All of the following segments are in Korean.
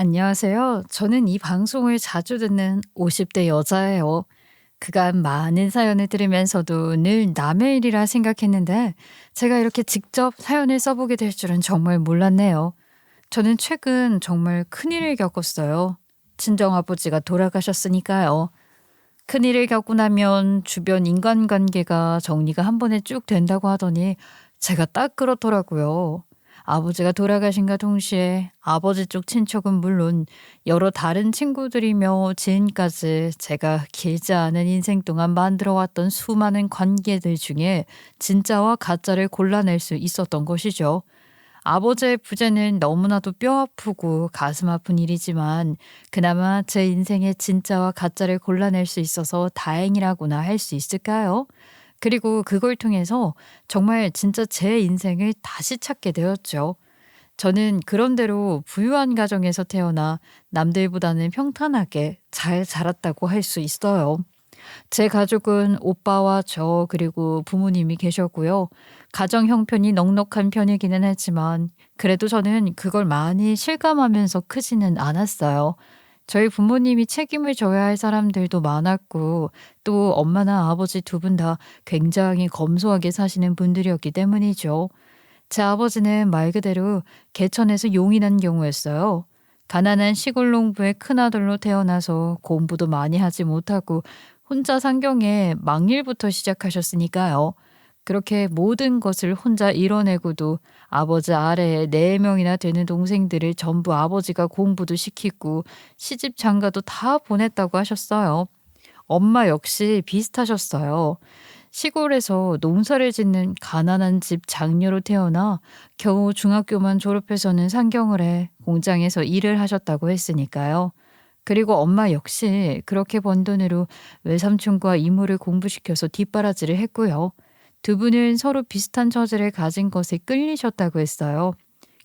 안녕하세요. 저는 이 방송을 자주 듣는 50대 여자예요. 그간 많은 사연을 들으면서도 늘 남의 일이라 생각했는데 제가 이렇게 직접 사연을 써보게 될 줄은 정말 몰랐네요. 저는 최근 정말 큰일을 겪었어요. 친정아버지가 돌아가셨으니까요. 큰일을 겪고 나면 주변 인간관계가 정리가 한 번에 쭉 된다고 하더니 제가 딱 그렇더라고요. 아버지가 돌아가신과 동시에 아버지 쪽 친척은 물론 여러 다른 친구들이며 지인까지 제가 길지 않은 인생 동안 만들어왔던 수많은 관계들 중에 진짜와 가짜를 골라낼 수 있었던 것이죠. 아버지의 부재는 너무나도 뼈아프고 가슴 아픈 일이지만 그나마 제 인생의 진짜와 가짜를 골라낼 수 있어서 다행이라고나 할 수 있을까요? 그리고 그걸 통해서 정말 진짜 제 인생을 다시 찾게 되었죠. 저는 그런대로 부유한 가정에서 태어나 남들보다는 평탄하게 잘 자랐다고 할 수 있어요. 제 가족은 오빠와 저 그리고 부모님이 계셨고요. 가정 형편이 넉넉한 편이기는 했지만 그래도 저는 그걸 많이 실감하면서 크지는 않았어요. 저희 부모님이 책임을 져야 할 사람들도 많았고 또 엄마나 아버지 두 분 다 굉장히 검소하게 사시는 분들이었기 때문이죠. 제 아버지는 말 그대로 개천에서 용이 난 경우였어요. 가난한 시골 농부의 큰아들로 태어나서 공부도 많이 하지 못하고 혼자 상경에 막일부터 시작하셨으니까요. 그렇게 모든 것을 혼자 이뤄내고도 아버지 아래에 4명이나 되는 동생들을 전부 아버지가 공부도 시키고 시집 장가도 다 보냈다고 하셨어요. 엄마 역시 비슷하셨어요. 시골에서 농사를 짓는 가난한 집 장녀로 태어나 겨우 중학교만 졸업해서는 상경을 해 공장에서 일을 하셨다고 했으니까요. 그리고 엄마 역시 그렇게 번 돈으로 외삼촌과 이모를 공부시켜서 뒷바라지를 했고요. 두 분은 서로 비슷한 처지를 가진 것에 끌리셨다고 했어요.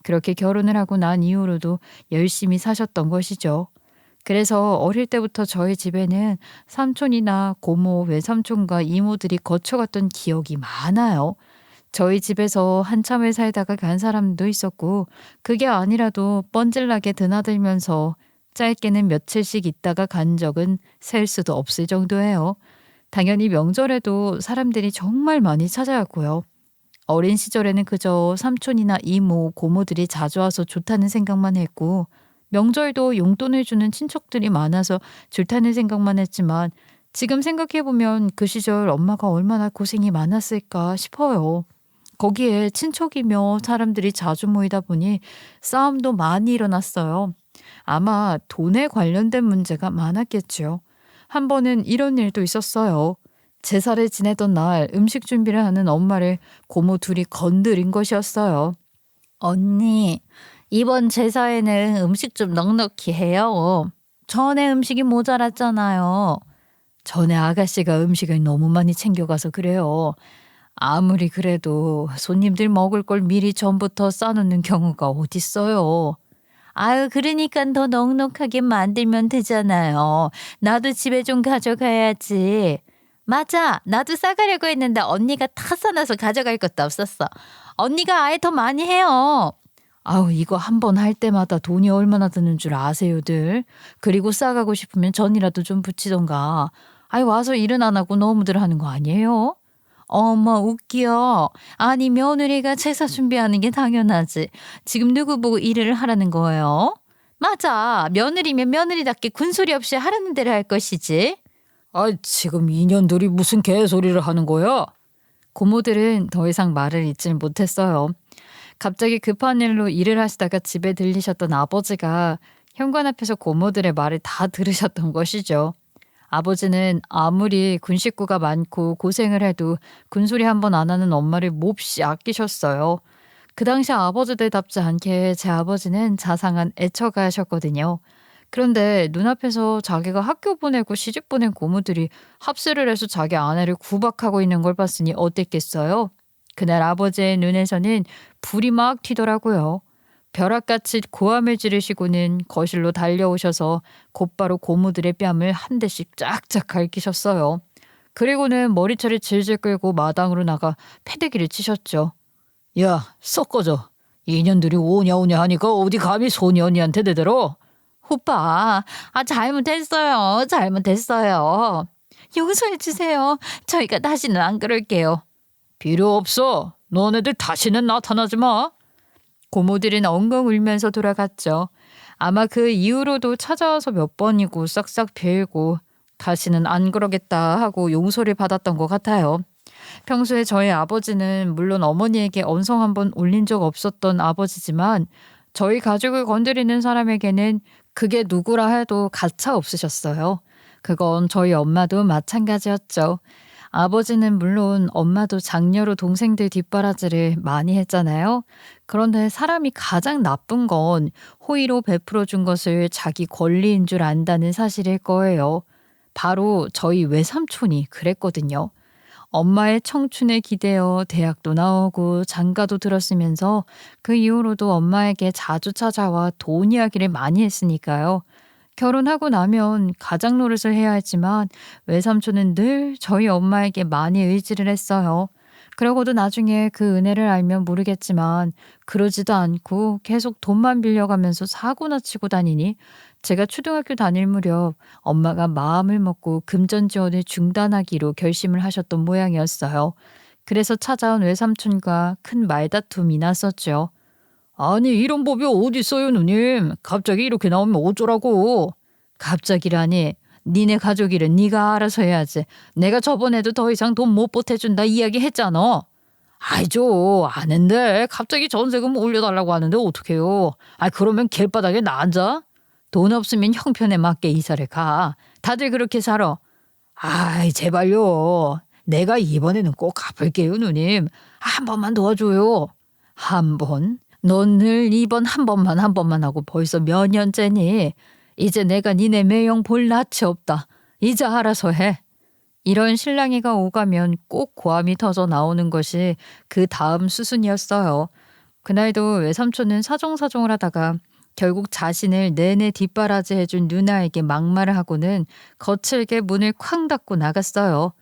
그렇게 결혼을 하고 난 이후로도 열심히 사셨던 것이죠. 그래서 어릴 때부터 저희 집에는 삼촌이나 고모, 외삼촌과 이모들이 거쳐갔던 기억이 많아요. 저희 집에서 한참을 살다가 간 사람도 있었고 그게 아니라도 뻔질나게 드나들면서 짧게는 며칠씩 있다가 간 적은 셀 수도 없을 정도예요. 당연히 명절에도 사람들이 정말 많이 찾아왔고요. 어린 시절에는 그저 삼촌이나 이모, 고모들이 자주 와서 좋다는 생각만 했고 명절도 용돈을 주는 친척들이 많아서 좋다는 생각만 했지만 지금 생각해보면 그 시절 엄마가 얼마나 고생이 많았을까 싶어요. 거기에 친척이며 사람들이 자주 모이다 보니 싸움도 많이 일어났어요. 아마 돈에 관련된 문제가 많았겠죠. 한 번은 이런 일도 있었어요. 제사를 지내던 날 음식 준비를 하는 엄마를 고모 둘이 건드린 것이었어요. 언니, 이번 제사에는 음식 좀 넉넉히 해요. 전에 음식이 모자랐잖아요. 전에 아가씨가 음식을 너무 많이 챙겨가서 그래요. 아무리 그래도 손님들 먹을 걸 미리 전부터 싸놓는 경우가 어딨어요. 아유, 그러니까 더 넉넉하게 만들면 되잖아요. 나도 집에 좀 가져가야지. 맞아. 나도 싸가려고 했는데 언니가 다 싸놔서 가져갈 것도 없었어. 언니가 아예 더 많이 해요. 아우, 이거 한 번 할 때마다 돈이 얼마나 드는 줄 아세요들. 그리고 싸가고 싶으면 전이라도 좀 붙이던가. 아이, 와서 일은 안 하고 너무들 하는 거 아니에요? 어머, 웃겨. 아니, 며느리가 제사 준비하는 게 당연하지. 지금 누구 보고 일을 하라는 거예요? 맞아. 며느리면 며느리답게 군소리 없이 하라는 대로 할 것이지. 아, 지금 이년들이 무슨 개소리를 하는 거야? 고모들은 더 이상 말을 잇질 못했어요. 갑자기 급한 일로 일을 하시다가 집에 들리셨던 아버지가 현관 앞에서 고모들의 말을 다 들으셨던 것이죠. 아버지는 아무리 군 식구가 많고 고생을 해도 군소리 한 번 안 하는 엄마를 몹시 아끼셨어요. 그 당시 아버지들답지 않게 제 아버지는 자상한 애처가셨거든요. 그런데 눈앞에서 자기가 학교 보내고 시집 보낸 고모들이 합세를 해서 자기 아내를 구박하고 있는 걸 봤으니 어땠겠어요? 그날 아버지의 눈에서는 불이 막 튀더라고요. 벼락같이 고함을 지르시고는 거실로 달려오셔서 곧바로 고모들의 뺨을 한 대씩 쫙쫙 갈기셨어요. 그리고는 머리채를 질질 끌고 마당으로 나가 패대기를 치셨죠. 야, 썩 꺼져. 이년들이 오냐 오냐 하니까 어디 감히 손이 언니한테 대들어? 오빠, 잘못했어요. 잘못했어요. 용서해 주세요. 저희가 다시는 안 그럴게요. 필요 없어. 너네들 다시는 나타나지 마. 고모들은 엉엉 울면서 돌아갔죠. 아마 그 이후로도 찾아와서 몇 번이고 싹싹 빌고 다시는 안 그러겠다 하고 용서를 받았던 것 같아요. 평소에 저희 아버지는 물론 어머니에게 언성 한번 올린 적 없었던 아버지지만 저희 가족을 건드리는 사람에게는 그게 누구라 해도 가차 없으셨어요. 그건 저희 엄마도 마찬가지였죠. 아버지는 물론 엄마도 장녀로 동생들 뒷바라지를 많이 했잖아요. 그런데 사람이 가장 나쁜 건 호의로 베풀어 준 것을 자기 권리인 줄 안다는 사실일 거예요. 바로 저희 외삼촌이 그랬거든요. 엄마의 청춘에 기대어 대학도 나오고 장가도 들었으면서 그 이후로도 엄마에게 자주 찾아와 돈 이야기를 많이 했으니까요. 결혼하고 나면 가장 노릇을 해야 했지만 외삼촌은 늘 저희 엄마에게 많이 의지를 했어요. 그러고도 나중에 그 은혜를 알면 모르겠지만 그러지도 않고 계속 돈만 빌려가면서 사고나 치고 다니니 제가 초등학교 다닐 무렵 엄마가 마음을 먹고 금전 지원을 중단하기로 결심을 하셨던 모양이었어요. 그래서 찾아온 외삼촌과 큰 말다툼이 났었죠. 아니 이런 법이 어디 있어요 누님. 갑자기 이렇게 나오면 어쩌라고. 갑자기라니. 니네 가족 일은 네가 알아서 해야지. 내가 저번에도 더 이상 돈 못 보태준다 이야기했잖아. 아이죠 아는데 갑자기 전세금 올려달라고 하는데 어떡해요. 그러면 길바닥에 나 앉아? 돈 없으면 형편에 맞게 이사를 가. 다들 그렇게 살아. 제발요. 내가 이번에는 꼭 갚을게요 누님. 한 번만 도와줘요. 한 번? 넌 늘 이번 한 번만 하고 벌써 몇 년째니? 이제 내가 니네 매형 볼 낯이 없다. 이제 알아서 해. 이런 실랑이가 오가면 꼭 고함이 터져 나오는 것이 그 다음 수순이었어요. 그날도 외삼촌은 사정사정을 하다가 결국 자신을 내내 뒷바라지 해준 누나에게 막말을 하고는 거칠게 문을 쾅 닫고 나갔어요.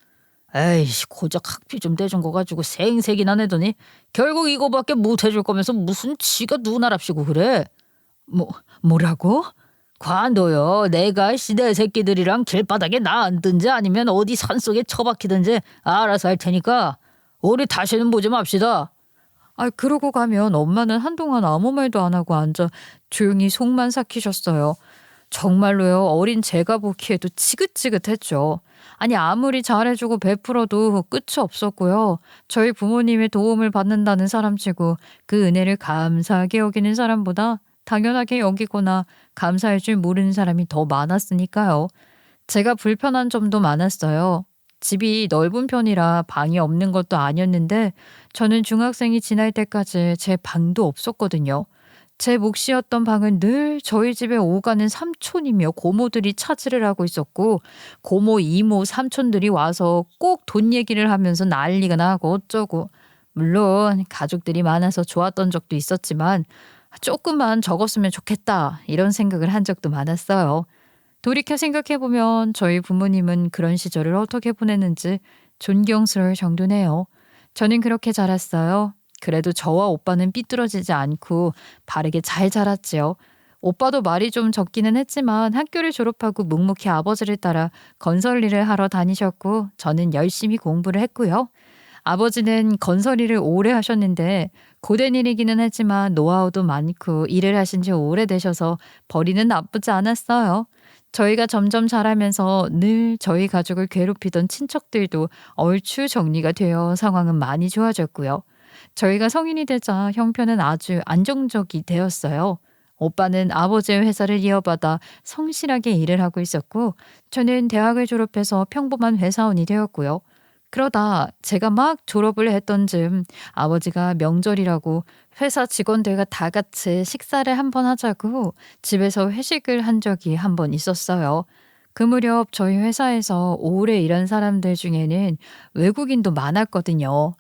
에이씨 고작 학비 좀 대준 거 가지고 생색이나 내더니 결국 이거밖에 못 해줄 거면서 무슨 지가 누나랍시고 그래. 뭐라고? 관둬요. 내가 시대 새끼들이랑 길바닥에 나 앉든지 아니면 어디 산속에 처박히든지 알아서 할 테니까 우리 다시는 보지 맙시다. 그러고 가면 엄마는 한동안 아무 말도 안 하고 앉아 조용히 속만 삭히셨어요. 정말로요. 어린 제가 보기에도 지긋지긋했죠. 아무리 잘해주고 베풀어도 끝이 없었고요. 저희 부모님의 도움을 받는다는 사람치고 그 은혜를 감사하게 여기는 사람보다 당연하게 여기거나 감사할 줄 모르는 사람이 더 많았으니까요. 제가 불편한 점도 많았어요. 집이 넓은 편이라 방이 없는 것도 아니었는데 저는 중학생이 지날 때까지 제 방도 없었거든요. 제 몫이었던 방은 늘 저희 집에 오가는 삼촌이며 고모들이 차지를 하고 있었고 고모, 이모, 삼촌들이 와서 꼭 돈 얘기를 하면서 난리가 나고 어쩌고. 물론 가족들이 많아서 좋았던 적도 있었지만 조금만 적었으면 좋겠다 이런 생각을 한 적도 많았어요. 돌이켜 생각해보면 저희 부모님은 그런 시절을 어떻게 보냈는지 존경스러울 정도네요. 저는 그렇게 자랐어요. 그래도 저와 오빠는 삐뚤어지지 않고 바르게 잘 자랐지요. 오빠도 말이 좀 적기는 했지만 학교를 졸업하고 묵묵히 아버지를 따라 건설 일을 하러 다니셨고 저는 열심히 공부를 했고요. 아버지는 건설 일을 오래 하셨는데 고된 일이기는 했지만 노하우도 많고 일을 하신 지 오래되셔서 벌이는 나쁘지 않았어요. 저희가 점점 자라면서 늘 저희 가족을 괴롭히던 친척들도 얼추 정리가 되어 상황은 많이 좋아졌고요. 저희가 성인이 되자 형편은 아주 안정적이 되었어요. 오빠는 아버지의 회사를 이어받아 성실하게 일을 하고 있었고 저는 대학을 졸업해서 평범한 회사원이 되었고요. 그러다 제가 막 졸업을 했던 즈음 아버지가 명절이라고 회사 직원들과 다 같이 식사를 한번 하자고 집에서 회식을 한 적이 한 번 있었어요. 그 무렵 저희 회사에서 오래 일한 사람들 중에는 외국인도 많았거든요.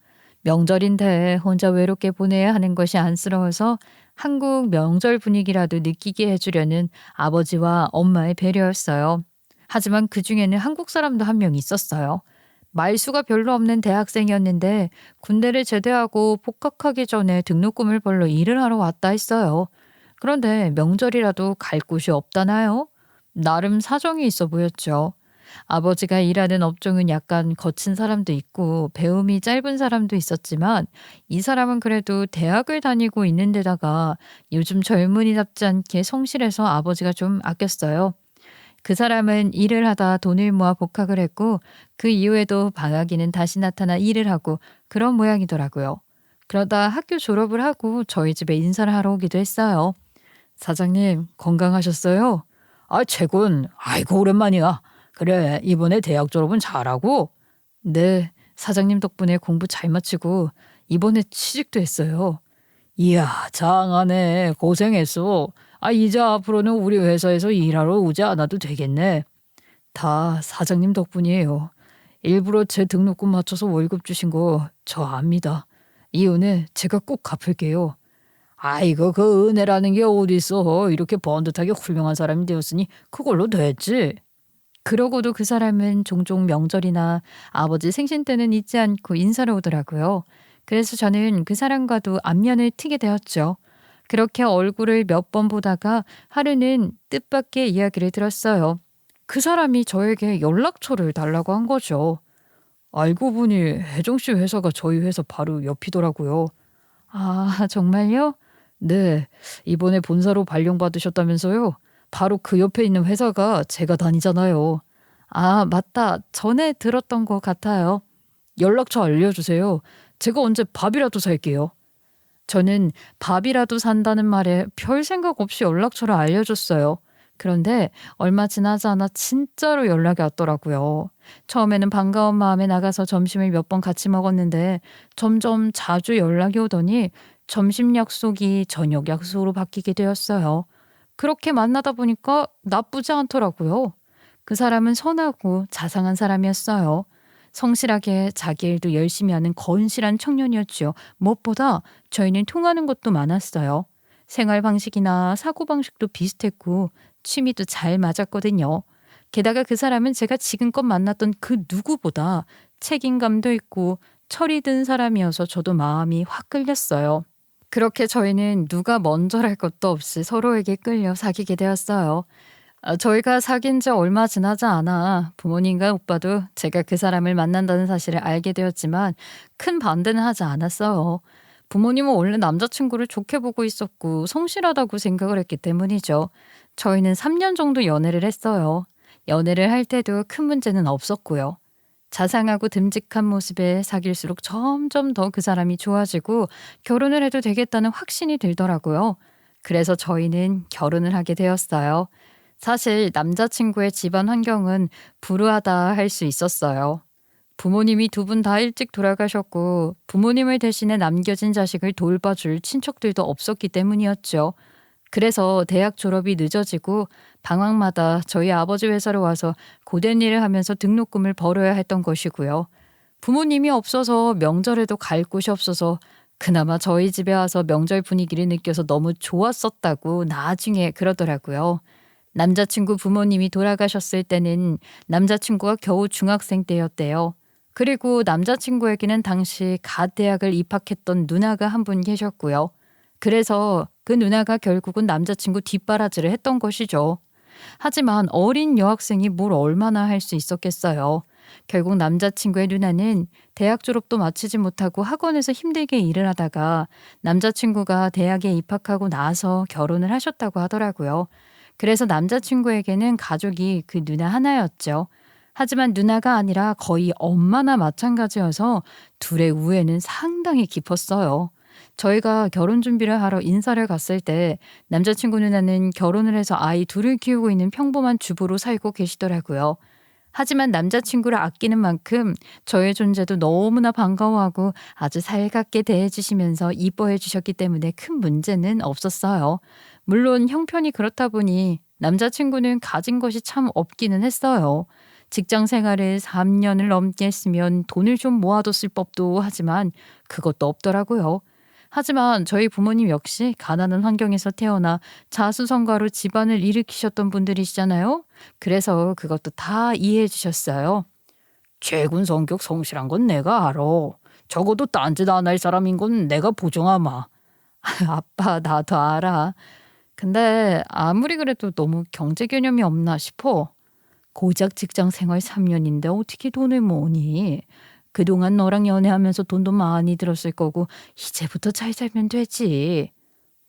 명절인데 혼자 외롭게 보내야 하는 것이 안쓰러워서 한국 명절 분위기라도 느끼게 해주려는 아버지와 엄마의 배려였어요. 하지만 그 중에는 한국 사람도 한 명 있었어요. 말수가 별로 없는 대학생이었는데 군대를 제대하고 복학하기 전에 등록금을 벌러 일을 하러 왔다 했어요. 그런데 명절이라도 갈 곳이 없다나요? 나름 사정이 있어 보였죠. 아버지가 일하는 업종은 약간 거친 사람도 있고 배움이 짧은 사람도 있었지만 이 사람은 그래도 대학을 다니고 있는 데다가 요즘 젊은이답지 않게 성실해서 아버지가 좀 아꼈어요. 그 사람은 일을 하다 돈을 모아 복학을 했고 그 이후에도 방학에는 다시 나타나 일을 하고 그런 모양이더라고요. 그러다 학교 졸업을 하고 저희 집에 인사를 하러 오기도 했어요. 사장님, 건강하셨어요? 아, 최군. 아이고, 오랜만이야. 그래, 이번에 대학 졸업은 잘하고? 네, 사장님 덕분에 공부 잘 마치고 이번에 취직도 했어요. 이야, 장하네. 고생했어. 아, 이제 앞으로는 우리 회사에서 일하러 오지 않아도 되겠네. 다 사장님 덕분이에요. 일부러 제 등록금 맞춰서 월급 주신 거 저 압니다. 이 은혜 제가 꼭 갚을게요. 아이고, 그 은혜라는 게 어딨어. 이렇게 번듯하게 훌륭한 사람이 되었으니 그걸로 됐지. 그러고도 그 사람은 종종 명절이나 아버지 생신 때는 잊지 않고 인사를 오더라고요. 그래서 저는 그 사람과도 안면을 트게 되었죠. 그렇게 얼굴을 몇 번 보다가 하루는 뜻밖의 이야기를 들었어요. 그 사람이 저에게 연락처를 달라고 한 거죠. 알고 보니 혜정 씨 회사가 저희 회사 바로 옆이더라고요. 아, 정말요? 네. 이번에 본사로 발령받으셨다면서요? 바로 그 옆에 있는 회사가 제가 다니잖아요. 아, 맞다. 전에 들었던 것 같아요. 연락처 알려주세요. 제가 언제 밥이라도 살게요. 저는 밥이라도 산다는 말에 별 생각 없이 연락처를 알려줬어요. 그런데 얼마 지나지 않아 진짜로 연락이 왔더라고요. 처음에는 반가운 마음에 나가서 점심을 몇 번 같이 먹었는데 점점 자주 연락이 오더니 점심 약속이 저녁 약속으로 바뀌게 되었어요. 그렇게 만나다 보니까 나쁘지 않더라고요. 그 사람은 선하고 자상한 사람이었어요. 성실하게 자기 일도 열심히 하는 건실한 청년이었죠. 무엇보다 저희는 통하는 것도 많았어요. 생활 방식이나 사고 방식도 비슷했고 취미도 잘 맞았거든요. 게다가 그 사람은 제가 지금껏 만났던 그 누구보다 책임감도 있고 철이 든 사람이어서 저도 마음이 확 끌렸어요. 그렇게 저희는 누가 먼저랄 것도 없이 서로에게 끌려 사귀게 되었어요. 저희가 사귄 지 얼마 지나지 않아 부모님과 오빠도 제가 그 사람을 만난다는 사실을 알게 되었지만 큰 반대는 하지 않았어요. 부모님은 원래 남자친구를 좋게 보고 있었고 성실하다고 생각을 했기 때문이죠. 저희는 3년 정도 연애를 했어요. 연애를 할 때도 큰 문제는 없었고요. 자상하고 듬직한 모습에 사귈수록 점점 더 그 사람이 좋아지고 결혼을 해도 되겠다는 확신이 들더라고요. 그래서 저희는 결혼을 하게 되었어요. 사실 남자친구의 집안 환경은 불우하다 할 수 있었어요. 부모님이 두 분 다 일찍 돌아가셨고 부모님을 대신해 남겨진 자식을 돌봐줄 친척들도 없었기 때문이었죠. 그래서 대학 졸업이 늦어지고 방학마다 저희 아버지 회사로 와서 고된 일을 하면서 등록금을 벌어야 했던 것이고요. 부모님이 없어서 명절에도 갈 곳이 없어서 그나마 저희 집에 와서 명절 분위기를 느껴서 너무 좋았었다고 나중에 그러더라고요. 남자친구 부모님이 돌아가셨을 때는 남자친구가 겨우 중학생 때였대요. 그리고 남자친구에게는 당시 갓 대학을 입학했던 누나가 한 분 계셨고요. 그래서 그 누나가 결국은 남자친구 뒷바라지를 했던 것이죠. 하지만 어린 여학생이 뭘 얼마나 할 수 있었겠어요. 결국 남자친구의 누나는 대학 졸업도 마치지 못하고 학원에서 힘들게 일을 하다가 남자친구가 대학에 입학하고 나서 결혼을 하셨다고 하더라고요. 그래서 남자친구에게는 가족이 그 누나 하나였죠. 하지만 누나가 아니라 거의 엄마나 마찬가지여서 둘의 우애는 상당히 깊었어요. 저희가 결혼 준비를 하러 인사를 갔을 때 남자친구 누나는 결혼을 해서 아이 둘을 키우고 있는 평범한 주부로 살고 계시더라고요. 하지만 남자친구를 아끼는 만큼 저의 존재도 너무나 반가워하고 아주 살갑게 대해주시면서 이뻐해 주셨기 때문에 큰 문제는 없었어요. 물론 형편이 그렇다 보니 남자친구는 가진 것이 참 없기는 했어요. 직장 생활을 3년을 넘게 했으면 돈을 좀 모아뒀을 법도 하지만 그것도 없더라고요. 하지만 저희 부모님 역시 가난한 환경에서 태어나 자수성가로 집안을 일으키셨던 분들이시잖아요. 그래서 그것도 다 이해해 주셨어요. 최군 성격 성실한 건 내가 알아. 적어도 딴짓 안 할 사람인 건 내가 보정하마. 아빠 나도 알아. 근데 아무리 그래도 너무 경제 개념이 없나 싶어. 고작 직장 생활 3년인데 어떻게 돈을 모으니? 그동안 너랑 연애하면서 돈도 많이 들었을 거고 이제부터 잘 살면 되지.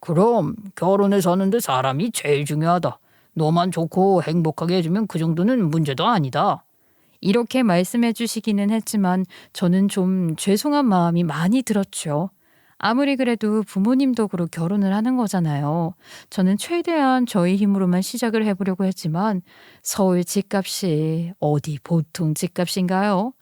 그럼 결혼을 사는데 사람이 제일 중요하다. 너만 좋고 행복하게 해주면 그 정도는 문제도 아니다. 이렇게 말씀해 주시기는 했지만 저는 좀 죄송한 마음이 많이 들었죠. 아무리 그래도 부모님 덕으로 결혼을 하는 거잖아요. 저는 최대한 저희 힘으로만 시작을 해보려고 했지만 서울 집값이 어디 보통 집값인가요?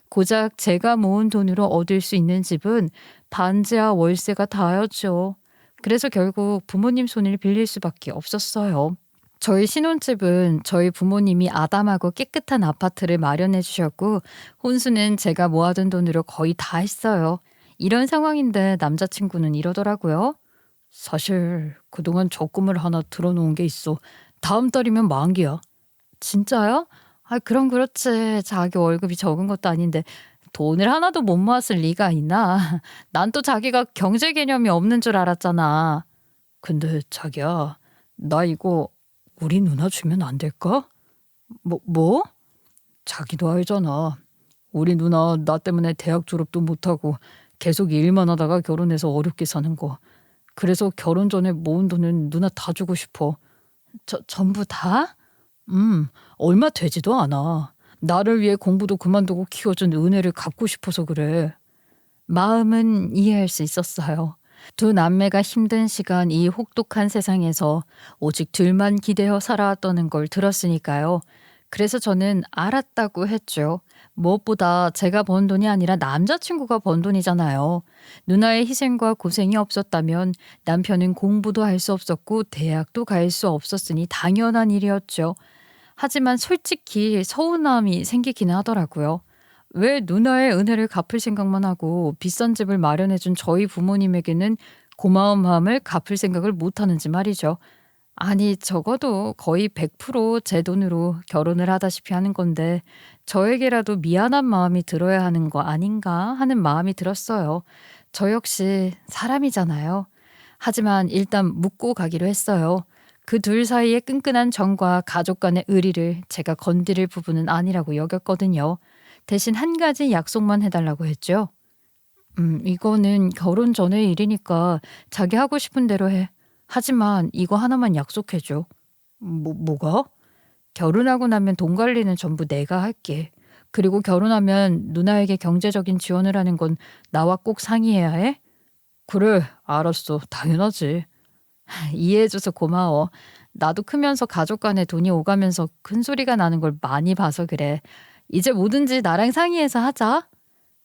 고작 제가 모은 돈으로 얻을 수 있는 집은 반지하 월세가 다였죠. 그래서 결국 부모님 손을 빌릴 수밖에 없었어요. 저희 신혼집은 저희 부모님이 아담하고 깨끗한 아파트를 마련해 주셨고 혼수는 제가 모아둔 돈으로 거의 다 했어요. 이런 상황인데 남자친구는 이러더라고요. 사실 그동안 적금을 하나 들어놓은 게 있어. 다음 달이면 만기야. 진짜요? 아, 그럼 그렇지. 자기 월급이 적은 것도 아닌데 돈을 하나도 못 모았을 리가 있나? 난 또 자기가 경제 개념이 없는 줄 알았잖아. 근데 자기야, 나 이거 우리 누나 주면 안 될까? 뭐? 자기도 알잖아. 우리 누나 나 때문에 대학 졸업도 못하고 계속 일만 하다가 결혼해서 어렵게 사는 거. 그래서 결혼 전에 모은 돈은 누나 다 주고 싶어. 전부 다? 얼마 되지도 않아. 나를 위해 공부도 그만두고 키워준 은혜를 갚고 싶어서 그래. 마음은 이해할 수 있었어요. 두 남매가 힘든 시간 이 혹독한 세상에서 오직 둘만 기대어 살아왔다는 걸 들었으니까요. 그래서 저는 알았다고 했죠. 무엇보다 제가 번 돈이 아니라 남자친구가 번 돈이잖아요. 누나의 희생과 고생이 없었다면 남편은 공부도 할 수 없었고 대학도 갈 수 없었으니 당연한 일이었죠. 하지만 솔직히 서운함이 생기기는 하더라고요. 왜 누나의 은혜를 갚을 생각만 하고 비싼 집을 마련해준 저희 부모님에게는 고마운 마음을 갚을 생각을 못하는지 말이죠. 아니, 적어도 거의 100%제 돈으로 결혼을 하다시피 하는 건데 저에게라도 미안한 마음이 들어야 하는 거 아닌가 하는 마음이 들었어요. 저 역시 사람이잖아요. 하지만 일단 묻고 가기로 했어요. 그 둘 사이의 끈끈한 정과 가족 간의 의리를 제가 건드릴 부분은 아니라고 여겼거든요. 대신 한 가지 약속만 해달라고 했죠. 이거는 결혼 전의 일이니까 자기 하고 싶은 대로 해. 하지만 이거 하나만 약속해줘. 뭐가? 결혼하고 나면 돈 관리는 전부 내가 할게. 그리고 결혼하면 누나에게 경제적인 지원을 하는 건 나와 꼭 상의해야 해? 그래, 알았어. 당연하지. 이해해줘서 고마워. 나도 크면서 가족 간에 돈이 오가면서 큰 소리가 나는 걸 많이 봐서 그래. 이제 뭐든지 나랑 상의해서 하자.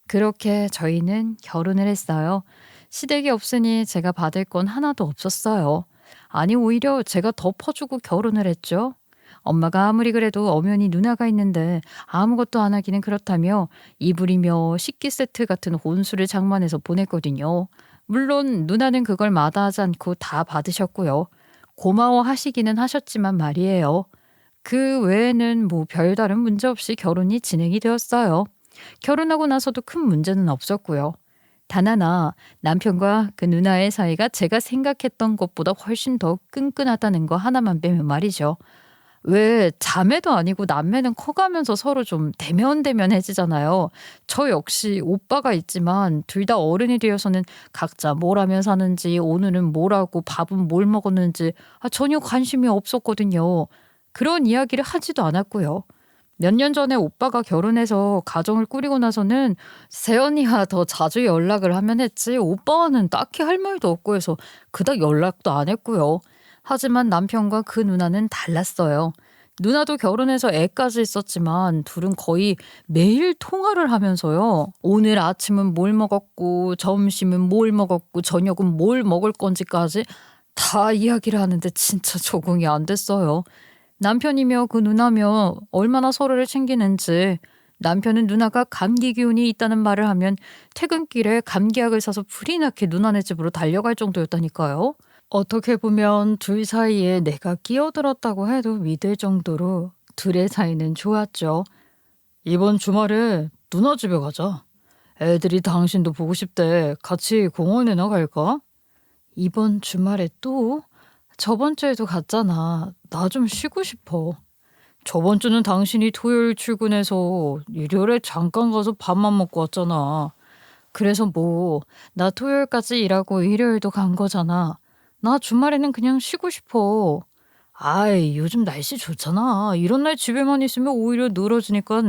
그렇게 저희는 결혼을 했어요. 시댁이 없으니 제가 받을 건 하나도 없었어요. 아니, 오히려 제가 더 퍼주고 결혼을 했죠. 엄마가 아무리 그래도 엄연히 누나가 있는데 아무것도 안 하기는 그렇다며 이불이며 식기 세트 같은 혼수를 장만해서 보냈거든요. 물론 누나는 그걸 마다하지 않고 다 받으셨고요. 고마워하시기는 하셨지만 말이에요. 그 외에는 뭐 별다른 문제 없이 결혼이 진행이 되었어요. 결혼하고 나서도 큰 문제는 없었고요. 단 하나, 남편과 그 누나의 사이가 제가 생각했던 것보다 훨씬 더 끈끈하다는 거 하나만 빼면 말이죠. 왜 자매도 아니고 남매는 커가면서 서로 좀 대면대면해지잖아요. 저 역시 오빠가 있지만 둘 다 어른이 되어서는 각자 뭘 하며 사는지 오늘은 뭘 하고 밥은 뭘 먹었는지 전혀 관심이 없었거든요. 그런 이야기를 하지도 않았고요. 몇 년 전에 오빠가 결혼해서 가정을 꾸리고 나서는 세연이와 더 자주 연락을 하면 했지 오빠와는 딱히 할 말도 없고 해서 그닥 연락도 안 했고요. 하지만 남편과 그 누나는 달랐어요. 누나도 결혼해서 애까지 있었지만 둘은 거의 매일 통화를 하면서요. 오늘 아침은 뭘 먹었고 점심은 뭘 먹었고 저녁은 뭘 먹을 건지까지 다 이야기를 하는데 진짜 적응이 안 됐어요. 남편이며 그 누나며 얼마나 서로를 챙기는지. 남편은 누나가 감기 기운이 있다는 말을 하면 퇴근길에 감기약을 사서 불이 나게 누나네 집으로 달려갈 정도였다니까요. 어떻게 보면 둘 사이에 내가 끼어들었다고 해도 믿을 정도로 둘의 사이는 좋았죠. 이번 주말에 누나 집에 가자. 애들이 당신도 보고 싶대. 같이 공원에나 갈까? 이번 주말에 또? 저번 주에도 갔잖아. 나 좀 쉬고 싶어. 저번 주는 당신이 토요일 출근해서 일요일에 잠깐 가서 밥만 먹고 왔잖아. 그래서 뭐, 나 토요일까지 일하고 일요일도 간 거잖아. 나 주말에는 그냥 쉬고 싶어. 아이, 요즘 날씨 좋잖아. 이런 날 집에만 있으면 오히려 늘어지니까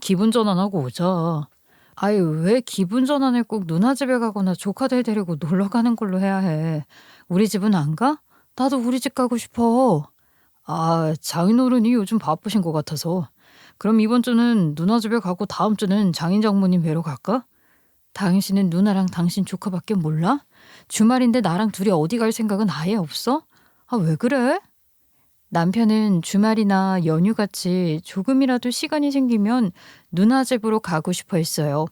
기분 전환하고 오자. 아이, 왜 기분 전환을 꼭 누나 집에 가거나 조카들 데리고 놀러 가는 걸로 해야 해? 우리 집은 안 가? 나도 우리 집 가고 싶어. 아, 장인어른이 요즘 바쁘신 것 같아서. 그럼 이번 주는 누나 집에 가고 다음 주는 장인 장모님 뵈러 갈까? 당신은 누나랑 당신 조카밖에 몰라? 주말인데 나랑 둘이 어디 갈 생각은 아예 없어? 아, 왜 그래? 남편은 주말이나 연휴같이 조금이라도 시간이 생기면 누나 집으로 가고 싶어 했어요.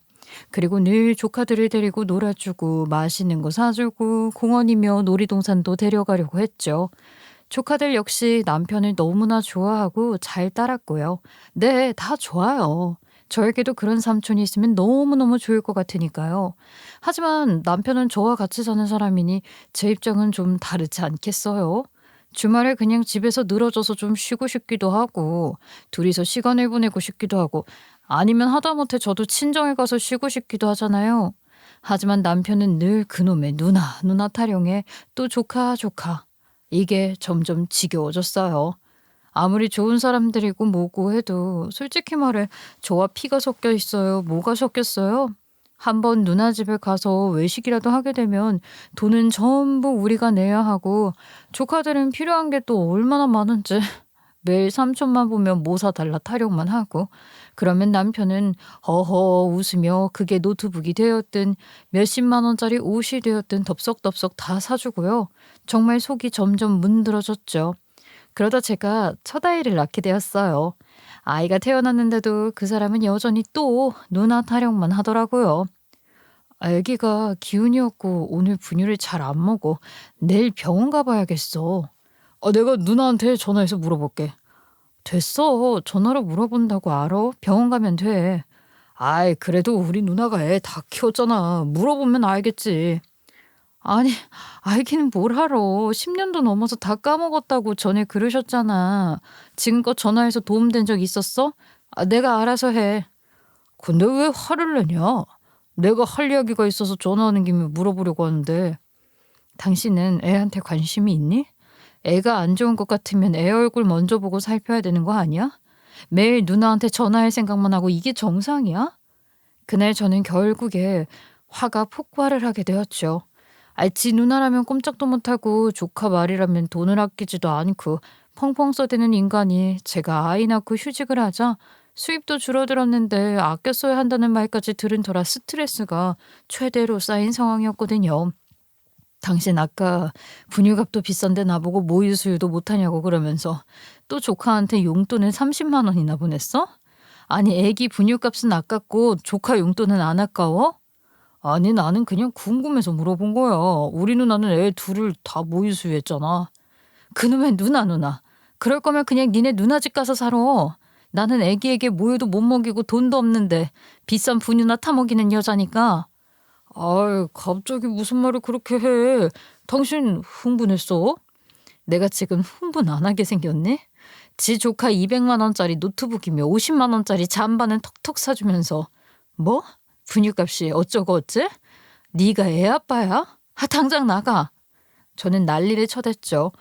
그리고 늘 조카들을 데리고 놀아주고 맛있는 거 사주고 공원이며 놀이동산도 데려가려고 했죠. 조카들 역시 남편을 너무나 좋아하고 잘 따랐고요. 네, 다 좋아요. 저에게도 그런 삼촌이 있으면 너무너무 좋을 것 같으니까요. 하지만 남편은 저와 같이 사는 사람이니 제 입장은 좀 다르지 않겠어요? 주말에 그냥 집에서 늘어져서 좀 쉬고 싶기도 하고, 둘이서 시간을 보내고 싶기도 하고, 아니면 하다못해 저도 친정에 가서 쉬고 싶기도 하잖아요. 하지만 남편은 늘 그놈의 누나 타령에 또 조카. 이게 점점 지겨워졌어요. 아무리 좋은 사람들이고 뭐고 해도 솔직히 말해 저와 피가 섞여 있어요. 뭐가 섞였어요? 한번 누나 집에 가서 외식이라도 하게 되면 돈은 전부 우리가 내야 하고 조카들은 필요한 게 또 얼마나 많은지 매일 삼촌만 보면 뭐 사달라 타령만 하고 그러면 남편은 허허 웃으며 그게 노트북이 되었든 몇십만 원짜리 옷이 되었든 덥석덥석 다 사주고요. 정말 속이 점점 문드러졌죠. 그러다 제가 첫 아이를 낳게 되었어요. 아이가 태어났는데도 그 사람은 여전히 또 누나 타령만 하더라고요. 아기가 기운이 없고 오늘 분유를 잘 안 먹어. 내일 병원 가봐야겠어. 내가 누나한테 전화해서 물어볼게. 됐어. 전화로 물어본다고 알아? 병원 가면 돼. 아이, 그래도 우리 누나가 애 다 키웠잖아. 물어보면 알겠지. 아니, 알기는 뭘 알아. 10년도 넘어서 다 까먹었다고 전에 그러셨잖아. 지금껏 전화해서 도움된 적 있었어? 내가 알아서 해. 근데 왜 화를 내냐? 내가 할 이야기가 있어서 전화하는 김에 물어보려고 하는데. 당신은 애한테 관심이 있니? 애가 안 좋은 것 같으면 애 얼굴 먼저 보고 살펴야 되는 거 아니야? 매일 누나한테 전화할 생각만 하고 이게 정상이야? 그날 저는 결국에 화가 폭발을 하게 되었죠. 지 누나라면 꼼짝도 못하고 조카 말이라면 돈을 아끼지도 않고 펑펑 써대는 인간이 제가 아이 낳고 휴직을 하자 수입도 줄어들었는데 아껴 써야 한다는 말까지 들은 터라 스트레스가 최대로 쌓인 상황이었거든요. 당신 아까 분유값도 비싼데 나보고 모유 수유도 못하냐고 그러면서 또 조카한테 용돈을 30만 원이나 보냈어? 아니 애기 분유값은 아깝고 조카 용돈은 안 아까워? 아니 나는 그냥 궁금해서 물어본 거야. 우리 누나는 애 둘을 다 모유 수유했잖아. 그놈의 누나. 그럴 거면 그냥 니네 누나 집 가서 살아. 나는 애기에게 모유도 못 먹이고 돈도 없는데 비싼 분유나 타먹이는 여자니까. 아이, 갑자기 무슨 말을 그렇게 해. 당신 흥분했어? 내가 지금 흥분 안 하게 생겼네? 지 조카 200만 원짜리 노트북이며 50만 원짜리 잠바는 턱턱 사주면서 뭐? 분유값이 어쩌고 어째? 네가 애 아빠야? 당장 나가. 저는 난리를 쳐댔죠.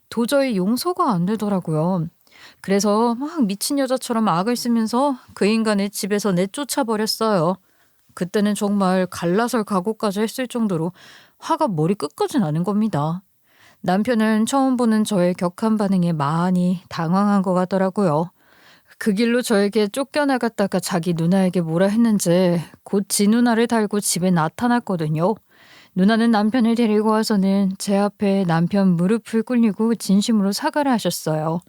도저히 용서가 안 되더라고요. 그래서 막 미친 여자처럼 악을 쓰면서 그 인간을 집에서 내쫓아버렸어요. 그때는 정말 갈라설 각오까지 했을 정도로 화가 머리 끝까지 나는 겁니다. 남편은 처음 보는 저의 격한 반응에 많이 당황한 것 같더라고요. 그 길로 저에게 쫓겨나갔다가 자기 누나에게 뭐라 했는지 곧 지 누나를 달고 집에 나타났거든요. 누나는 남편을 데리고 와서는 제 앞에 남편 무릎을 꿇리고 진심으로 사과를 하셨어요.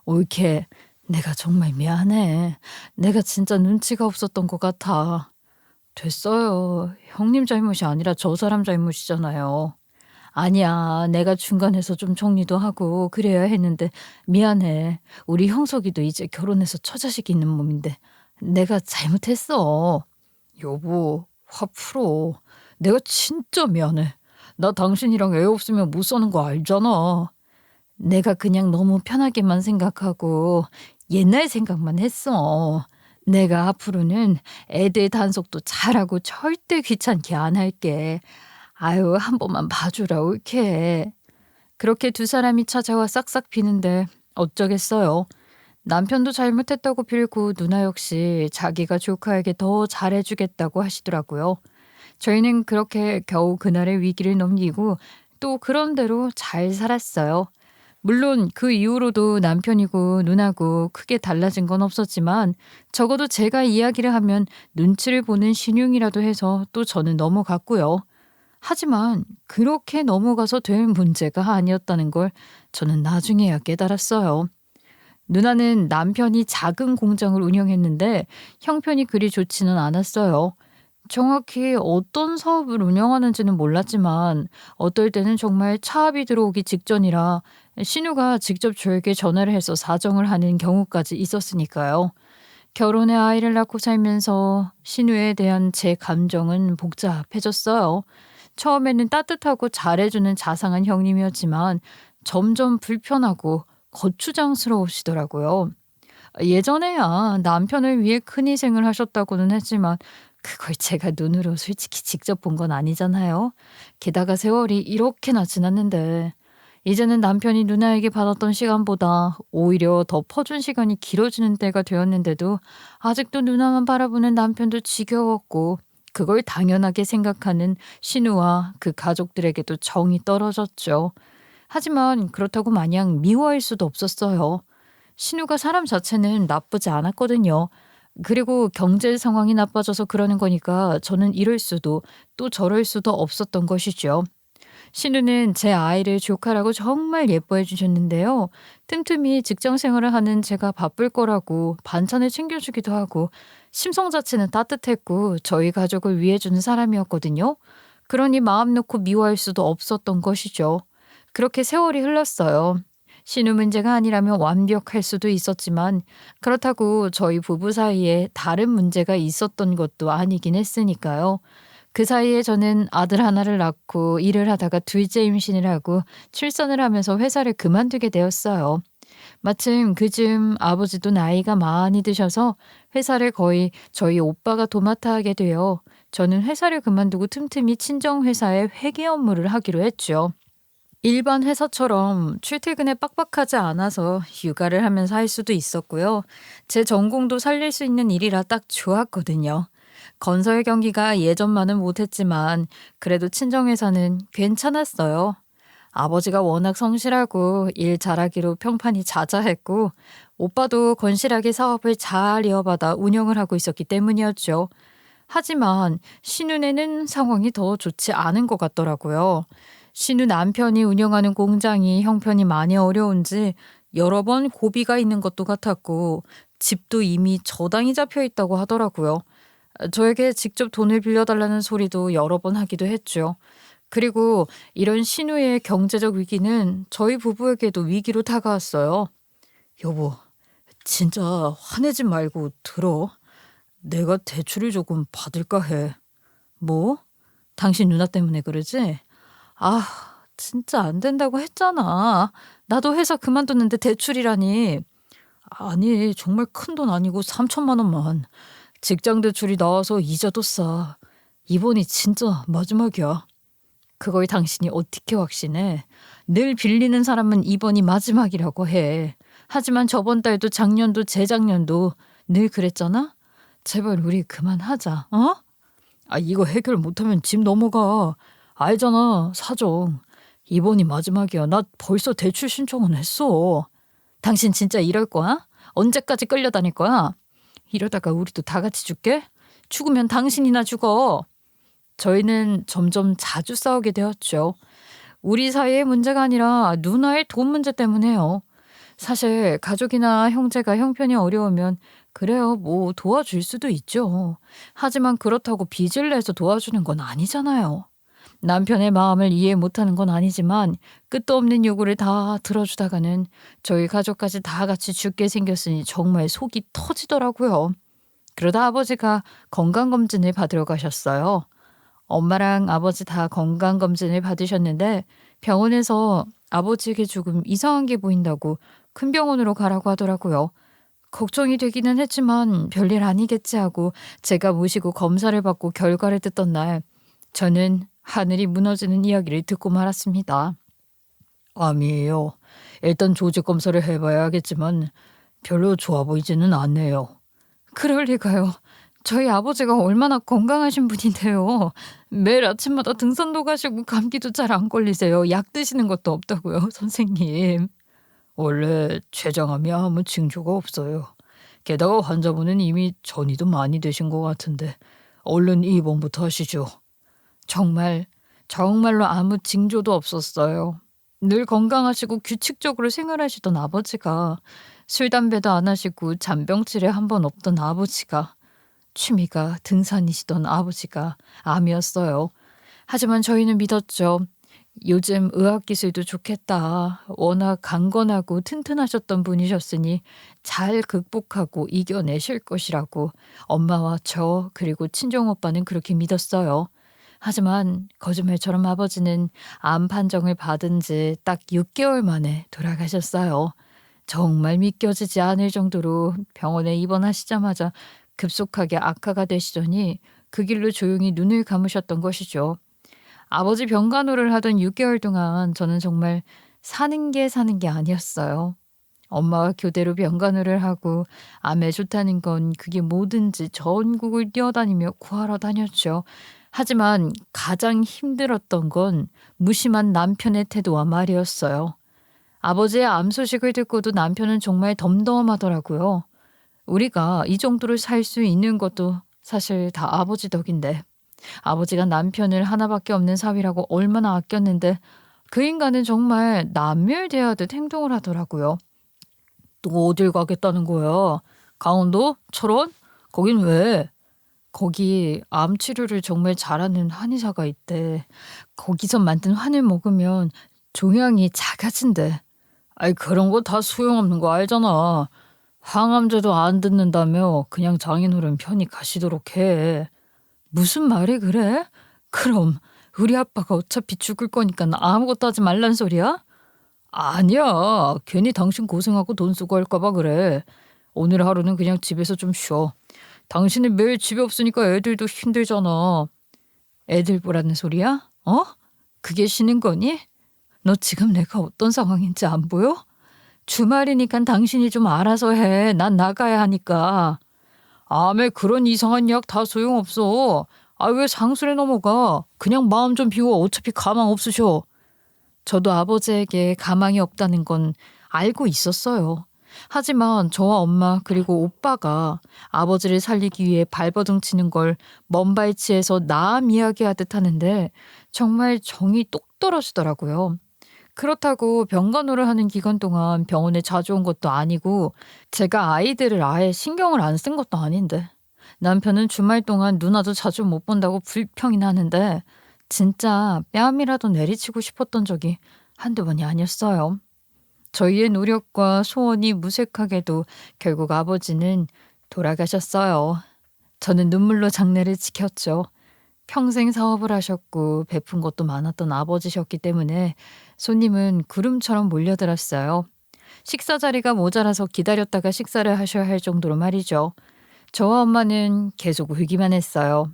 옳게, 내가 정말 미안해. 내가 진짜 눈치가 없었던 것 같아. 됐어요. 형님 잘못이 아니라 저 사람 잘못이잖아요. 아니야, 내가 중간에서 좀 정리도 하고 그래야 했는데 미안해. 우리 형석이도 이제 결혼해서 처자식 있는 몸인데 내가 잘못했어. 여보, 화 풀어. 내가 진짜 미안해. 나 당신이랑 애 없으면 못 사는 거 알잖아. 내가 그냥 너무 편하게만 생각하고 옛날 생각만 했어. 내가 앞으로는 애들 단속도 잘하고 절대 귀찮게 안 할게. 아유, 한 번만 봐주라, 옳게. 그렇게 두 사람이 찾아와 싹싹 비는데 어쩌겠어요. 남편도 잘못했다고 빌고 누나 역시 자기가 조카에게 더 잘해주겠다고 하시더라고요. 저희는 그렇게 겨우 그날의 위기를 넘기고 또 그런대로 잘 살았어요. 물론 그 이후로도 남편이고 누나고 크게 달라진 건 없었지만 적어도 제가 이야기를 하면 눈치를 보는 신용이라도 해서 또 저는 넘어갔고요. 하지만 그렇게 넘어가서 될 문제가 아니었다는 걸 저는 나중에야 깨달았어요. 누나는 남편이 작은 공장을 운영했는데 형편이 그리 좋지는 않았어요. 정확히 어떤 사업을 운영하는지는 몰랐지만 어떨 때는 정말 차압이 들어오기 직전이라 신우가 직접 저에게 전화를 해서 사정을 하는 경우까지 있었으니까요. 결혼해 아이를 낳고 살면서 신우에 대한 제 감정은 복잡해졌어요. 처음에는 따뜻하고 잘해주는 자상한 형님이었지만 점점 불편하고 거추장스러우시더라고요. 예전에야 남편을 위해 큰 희생을 하셨다고는 했지만 그걸 제가 눈으로 솔직히 직접 본 건 아니잖아요. 게다가 세월이 이렇게나 지났는데 이제는 남편이 누나에게 받았던 시간보다 오히려 더 퍼준 시간이 길어지는 때가 되었는데도 아직도 누나만 바라보는 남편도 지겨웠고 그걸 당연하게 생각하는 신우와 그 가족들에게도 정이 떨어졌죠. 하지만 그렇다고 마냥 미워할 수도 없었어요. 신우가 사람 자체는 나쁘지 않았거든요. 그리고 경제 상황이 나빠져서 그러는 거니까 저는 이럴 수도 또 저럴 수도 없었던 것이죠. 신우는 제 아이를 조카라고 정말 예뻐해 주셨는데요. 틈틈이 직장 생활을 하는 제가 바쁠 거라고 반찬을 챙겨주기도 하고 심성 자체는 따뜻했고 저희 가족을 위해주는 사람이었거든요. 그러니 마음 놓고 미워할 수도 없었던 것이죠. 그렇게 세월이 흘렀어요. 신우 문제가 아니라면 완벽할 수도 있었지만 그렇다고 저희 부부 사이에 다른 문제가 있었던 것도 아니긴 했으니까요. 그 사이에 저는 아들 하나를 낳고 일을 하다가 둘째 임신을 하고 출산을 하면서 회사를 그만두게 되었어요. 마침 그즈음 아버지도 나이가 많이 드셔서 회사를 거의 저희 오빠가 도맡아 하게 되어 저는 회사를 그만두고 틈틈이 친정회사에 회계 업무를 하기로 했죠. 일반 회사처럼 출퇴근에 빡빡하지 않아서 육아를 하면서 할 수도 있었고요. 제 전공도 살릴 수 있는 일이라 딱 좋았거든요. 건설 경기가 예전만은 못했지만 그래도 친정회사는 괜찮았어요. 아버지가 워낙 성실하고 일 잘하기로 평판이 자자했고 오빠도 건실하게 사업을 잘 이어받아 운영을 하고 있었기 때문이었죠. 하지만 신우네는 상황이 더 좋지 않은 것 같더라고요. 신우 남편이 운영하는 공장이 형편이 많이 어려운지 여러 번 고비가 있는 것도 같았고 집도 이미 저당이 잡혀 있다고 하더라고요. 저에게 직접 돈을 빌려달라는 소리도 여러 번 하기도 했죠. 그리고 이런 신우의 경제적 위기는 저희 부부에게도 위기로 다가왔어요. 여보, 진짜 화내지 말고 들어. 내가 대출을 조금 받을까 해. 뭐? 당신 누나 때문에 그러지? 아, 진짜 안 된다고 했잖아. 나도 회사 그만뒀는데 대출이라니. 아니, 정말 큰 돈 아니고 3천만 원만. 직장 대출이 나와서 이자도 싸. 이번이 진짜 마지막이야. 그걸 당신이 어떻게 확신해? 늘 빌리는 사람은 이번이 마지막이라고 해. 하지만 저번 달도 작년도 재작년도 늘 그랬잖아? 제발 우리 그만하자, 어? 아, 이거 해결 못하면 집 넘어가. 알잖아, 사정. 이번이 마지막이야. 나 벌써 대출 신청은 했어. 당신 진짜 이럴 거야? 언제까지 끌려다닐 거야? 이러다가 우리도 다 같이 죽게? 죽으면 당신이나 죽어. 저희는 점점 자주 싸우게 되었죠. 우리 사이의 문제가 아니라 누나의 돈 문제 때문에요. 사실 가족이나 형제가 형편이 어려우면 그래요, 뭐 도와줄 수도 있죠. 하지만 그렇다고 빚을 내서 도와주는 건 아니잖아요. 남편의 마음을 이해 못하는 건 아니지만 끝도 없는 요구를 다 들어주다가는 저희 가족까지 다 같이 죽게 생겼으니 정말 속이 터지더라고요. 그러다 아버지가 건강검진을 받으러 가셨어요. 엄마랑 아버지 다 건강검진을 받으셨는데 병원에서 아버지에게 조금 이상한 게 보인다고 큰 병원으로 가라고 하더라고요. 걱정이 되기는 했지만 별일 아니겠지 하고 제가 모시고 검사를 받고 결과를 듣던 날 저는 하늘이 무너지는 이야기를 듣고 말았습니다. 암이에요. 일단 조직 검사를 해봐야겠지만 별로 좋아 보이지는 않네요. 그럴 리가요. 저희 아버지가 얼마나 건강하신 분인데요. 매일 아침마다 등산도 가시고 감기도 잘 안 걸리세요. 약 드시는 것도 없다고요, 선생님. 원래 췌장암이 아무 징조가 없어요. 게다가 환자분은 이미 전이도 많이 되신 것 같은데 얼른 입원부터 하시죠. 정말로 아무 징조도 없었어요. 늘 건강하시고 규칙적으로 생활하시던 아버지가 술, 담배도 안 하시고 잔병치레 한 번 없던 아버지가 취미가 등산이시던 아버지가 암이었어요. 하지만 저희는 믿었죠. 요즘 의학기술도 좋겠다. 워낙 강건하고 튼튼하셨던 분이셨으니 잘 극복하고 이겨내실 것이라고 엄마와 저 그리고 친정오빠는 그렇게 믿었어요. 하지만 거짓말처럼 아버지는 암 판정을 받은 지 딱 6개월 만에 돌아가셨어요. 정말 믿겨지지 않을 정도로 병원에 입원하시자마자 급속하게 악화가 되시더니 그 길로 조용히 눈을 감으셨던 것이죠. 아버지 병간호를 하던 6개월 동안 저는 정말 사는 게 아니었어요. 엄마와 교대로 병간호를 하고 암에 좋다는 건 그게 뭐든지 전국을 뛰어다니며 구하러 다녔죠. 하지만 가장 힘들었던 건 무심한 남편의 태도와 말이었어요. 아버지의 암 소식을 듣고도 남편은 정말 덤덤하더라고요. 우리가 이 정도로 살 수 있는 것도 사실 다 아버지 덕인데 아버지가 남편을 하나밖에 없는 사위라고 얼마나 아꼈는데 그 인간은 정말 남멸대하듯 행동을 하더라고요. 또 어딜 가겠다는 거야? 강원도? 철원? 거긴 왜? 거기 암 치료를 정말 잘하는 한의사가 있대. 거기서 만든 환을 먹으면 종양이 작아진대. 아이 그런 거 다 소용없는 거 알잖아. 항암제도 안 듣는다며 그냥 장인어른 편히 가시도록 해. 무슨 말이 그래? 그럼 우리 아빠가 어차피 죽을 거니까 아무것도 하지 말란 소리야? 아니야. 괜히 당신 고생하고 돈 쓰고 할까 봐 그래. 오늘 하루는 그냥 집에서 좀 쉬어. 당신은 매일 집에 없으니까 애들도 힘들잖아. 애들 보라는 소리야? 어? 그게 쉬는 거니? 너 지금 내가 어떤 상황인지 안 보여? 주말이니까 당신이 좀 알아서 해. 난 나가야 하니까. 암에 그런 이상한 약 다 소용없어. 아, 왜 상술에 넘어가? 그냥 마음 좀 비워. 어차피 가망 없으셔. 저도 아버지에게 가망이 없다는 건 알고 있었어요. 하지만 저와 엄마 그리고 오빠가 아버지를 살리기 위해 발버둥 치는 걸 먼발치에서 남 이야기하듯 하는데 정말 정이 똑 떨어지더라고요. 그렇다고 병간호를 하는 기간 동안 병원에 자주 온 것도 아니고 제가 아이들을 아예 신경을 안 쓴 것도 아닌데 남편은 주말 동안 누나도 자주 못 본다고 불평이나 하는데 진짜 뺨이라도 내리치고 싶었던 적이 한두 번이 아니었어요. 저희의 노력과 소원이 무색하게도 결국 아버지는 돌아가셨어요. 저는 눈물로 장례를 지켰죠. 평생 사업을 하셨고 베푼 것도 많았던 아버지셨기 때문에 손님은 구름처럼 몰려들었어요. 식사 자리가 모자라서 기다렸다가 식사를 하셔야 할 정도로 말이죠. 저와 엄마는 계속 울기만 했어요.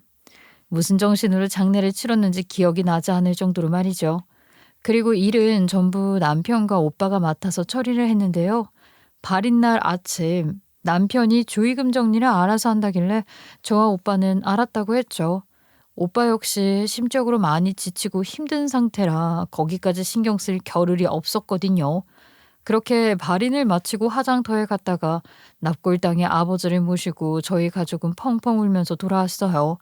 무슨 정신으로 장례를 치렀는지 기억이 나지 않을 정도로 말이죠. 그리고 일은 전부 남편과 오빠가 맡아서 처리를 했는데요. 발인 날 아침 남편이 조의금 정리를 알아서 한다길래 저와 오빠는 알았다고 했죠. 오빠 역시 심적으로 많이 지치고 힘든 상태라 거기까지 신경 쓸 겨를이 없었거든요. 그렇게 발인을 마치고 화장터에 갔다가 납골당에 아버지를 모시고 저희 가족은 펑펑 울면서 돌아왔어요.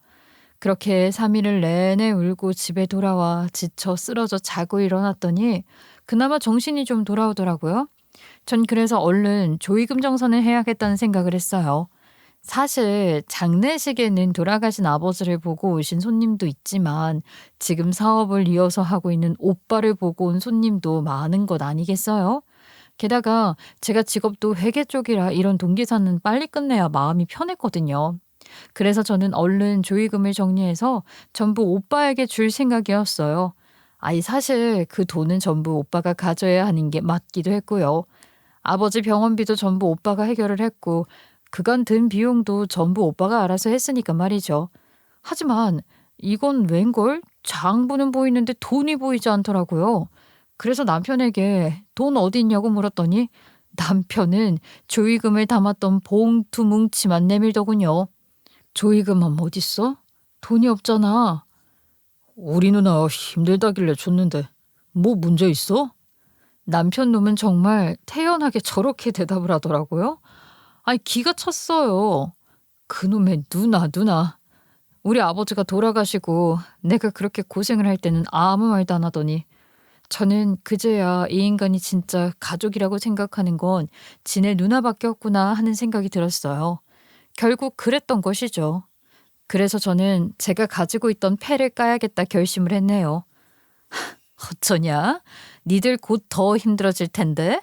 그렇게 3일을 내내 울고 집에 돌아와 지쳐 쓰러져 자고 일어났더니 그나마 정신이 좀 돌아오더라고요. 전 그래서 얼른 조의금 정산을 해야겠다는 생각을 했어요. 사실 장례식에는 돌아가신 아버지를 보고 오신 손님도 있지만 지금 사업을 이어서 하고 있는 오빠를 보고 온 손님도 많은 것 아니겠어요? 게다가 제가 직업도 회계 쪽이라 이런 동기사는 빨리 끝내야 마음이 편했거든요. 그래서 저는 얼른 조의금을 정리해서 전부 오빠에게 줄 생각이었어요. 아이 사실 그 돈은 전부 오빠가 가져야 하는 게 맞기도 했고요. 아버지 병원비도 전부 오빠가 해결을 했고 그간 든 비용도 전부 오빠가 알아서 했으니까 말이죠. 하지만 이건 웬걸? 장부는 보이는데 돈이 보이지 않더라고요. 그래서 남편에게 돈 어디 있냐고 물었더니 남편은 조의금을 담았던 봉투 뭉치만 내밀더군요. 조의금은 어딨어? 돈이 없잖아. 우리 누나 힘들다길래 줬는데 뭐 문제 있어? 남편 놈은 정말 태연하게 저렇게 대답을 하더라고요. 아니 기가 찼어요. 그놈의 누나. 우리 아버지가 돌아가시고 내가 그렇게 고생을 할 때는 아무 말도 안 하더니 저는 그제야 이 인간이 진짜 가족이라고 생각하는 건 지네 누나밖에 없구나 하는 생각이 들었어요. 결국 그랬던 것이죠. 그래서 저는 제가 가지고 있던 패를 까야겠다 결심을 했네요. 어쩌냐? 니들 곧 더 힘들어질 텐데?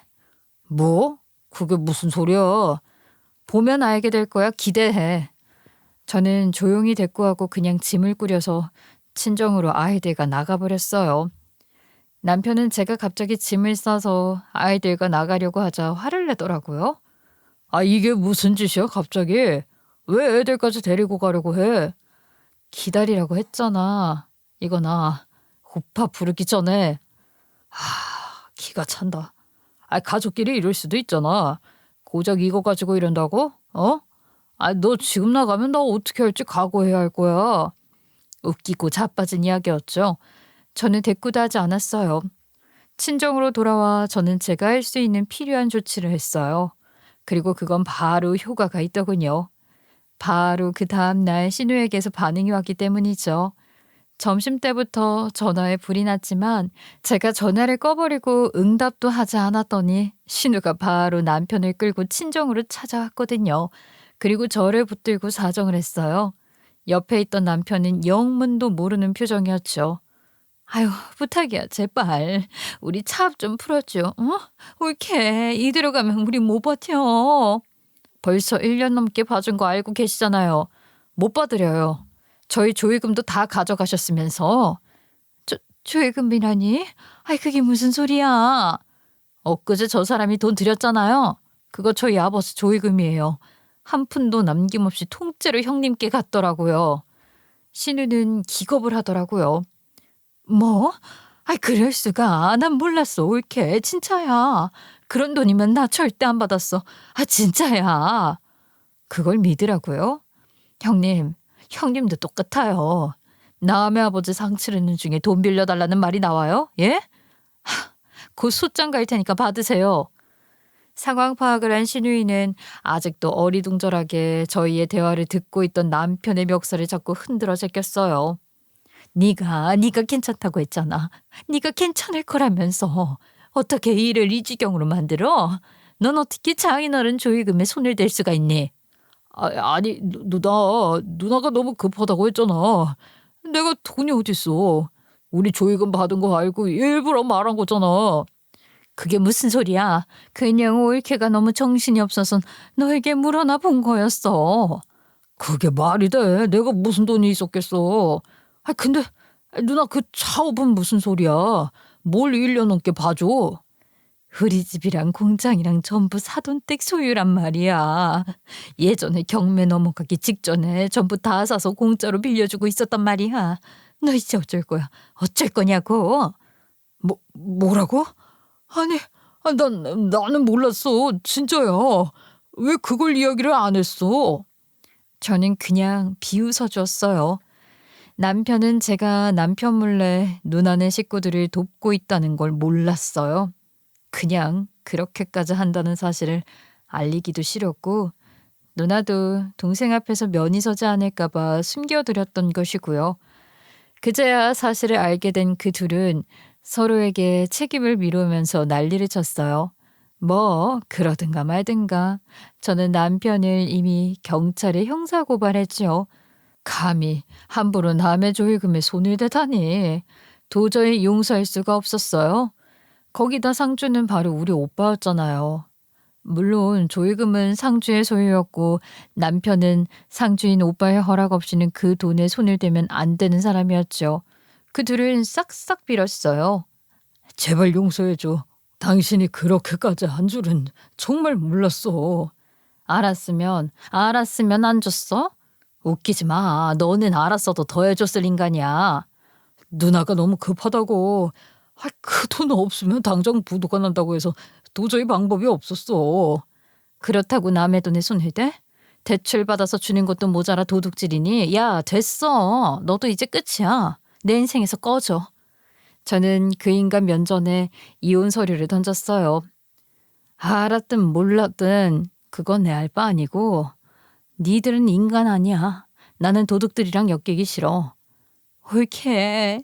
뭐? 그게 무슨 소리야? 보면 알게 될 거야. 기대해. 저는 조용히 대꾸하고 그냥 짐을 꾸려서 친정으로 아이들과 나가버렸어요. 남편은 제가 갑자기 짐을 싸서 아이들과 나가려고 하자 화를 내더라고요. 아, 이게 무슨 짓이야, 갑자기? 왜 애들까지 데리고 가려고 해? 기다리라고 했잖아. 이거나 오빠 부르기 전에. 기가 찬다. 아, 가족끼리 이럴 수도 있잖아. 고작 이거 가지고 이런다고? 어? 아, 너 지금 나가면 나 어떻게 할지 각오해야 할 거야. 웃기고 자빠진 이야기였죠. 저는 대꾸도 하지 않았어요. 친정으로 돌아와 저는 제가 할 수 있는 필요한 조치를 했어요. 그리고 그건 바로 효과가 있더군요. 바로 그 다음날 신우에게서 반응이 왔기 때문이죠. 점심때부터 전화에 불이 났지만 제가 전화를 꺼버리고 응답도 하지 않았더니 신우가 바로 남편을 끌고 친정으로 찾아왔거든요. 그리고 저를 붙들고 사정을 했어요. 옆에 있던 남편은 영문도 모르는 표정이었죠. 아유, 부탁이야, 제발. 우리 차압 좀 풀어줘. 어? 옳게. 이대로 가면 우리 못 버텨. 벌써 1년 넘게 봐준 거 알고 계시잖아요. 못 받으려요. 저희 조의금도 다 가져가셨으면서. 조의금이라니? 아이, 그게 무슨 소리야. 엊그제 저 사람이 돈 드렸잖아요. 그거 저희 아버지 조의금이에요. 한 푼도 남김없이 통째로 형님께 갔더라고요. 신우는 기겁을 하더라고요. 뭐? 아이, 그럴 수가. 난 몰랐어. 옳게. 진짜야. 그런 돈이면 나 절대 안 받았어. 아, 진짜야. 그걸 믿으라고요? 형님도 똑같아요. 남의 아버지 상 치르는 중에 돈 빌려달라는 말이 나와요? 예? 곧 소장 갈 테니까 받으세요. 상황 파악을 한 신우이는 아직도 어리둥절하게 저희의 대화를 듣고 있던 남편의 멱살을 잡고 흔들어 제꼈어요. 네가 괜찮다고 했잖아. 네가 괜찮을 거라면서 어떻게 일을 이 지경으로 만들어? 넌 어떻게 장인어른 조의금에 손을 댈 수가 있니? 아니 누나가 너무 급하다고 했잖아. 내가 돈이 어딨어. 우리 조의금 받은 거 알고 일부러 말한 거잖아. 그게 무슨 소리야. 그냥 올케가 너무 정신이 없어서 너에게 물어나 본 거였어. 그게 말이 돼. 내가 무슨 돈이 있었겠어. 근데 누나 그 차업은 무슨 소리야. 뭘 1년 넘게 봐줘. 우리 집이랑 공장이랑 전부 사돈댁 소유란 말이야. 예전에 경매 넘어가기 직전에 전부 다 사서 공짜로 빌려주고 있었단 말이야. 너 이제 어쩔 거야. 어쩔 거냐고. 뭐라고? 아니, 나는 몰랐어. 진짜야. 왜 그걸 이야기를 안 했어? 저는 그냥 비웃어 줬어요. 남편은 제가 남편 몰래 누나네 식구들을 돕고 있다는 걸 몰랐어요. 그냥 그렇게까지 한다는 사실을 알리기도 싫었고 누나도 동생 앞에서 면이 서지 않을까 봐 숨겨드렸던 것이고요. 그제야 사실을 알게 된 그 둘은 서로에게 책임을 미루면서 난리를 쳤어요. 뭐 그러든가 말든가. 저는 남편을 이미 경찰에 형사고발했지요. 감히 함부로 남의 조의금에 손을 대다니. 도저히 용서할 수가 없었어요. 거기다 상주는 바로 우리 오빠였잖아요. 물론 조의금은 상주의 소유였고 남편은 상주인 오빠의 허락 없이는 그 돈에 손을 대면 안 되는 사람이었죠. 그 둘은 싹싹 빌었어요. 제발 용서해줘. 당신이 그렇게까지 한 줄은 정말 몰랐어. 알았으면 안 줬어? 웃기지 마. 너는 알았어도 더 해줬을 인간이야. 누나가 너무 급하다고. 그 돈 없으면 당장 부도가 난다고 해서 도저히 방법이 없었어. 그렇다고 남의 돈에 손을 대? 대출 받아서 주는 것도 모자라 도둑질이니? 야, 됐어. 너도 이제 끝이야. 내 인생에서 꺼져. 저는 그 인간 면전에 이혼 서류를 던졌어요. 알았든 몰랐든 그건 내 알 바 아니고 니들은 인간 아니야. 나는 도둑들이랑 엮이기 싫어. 옳게.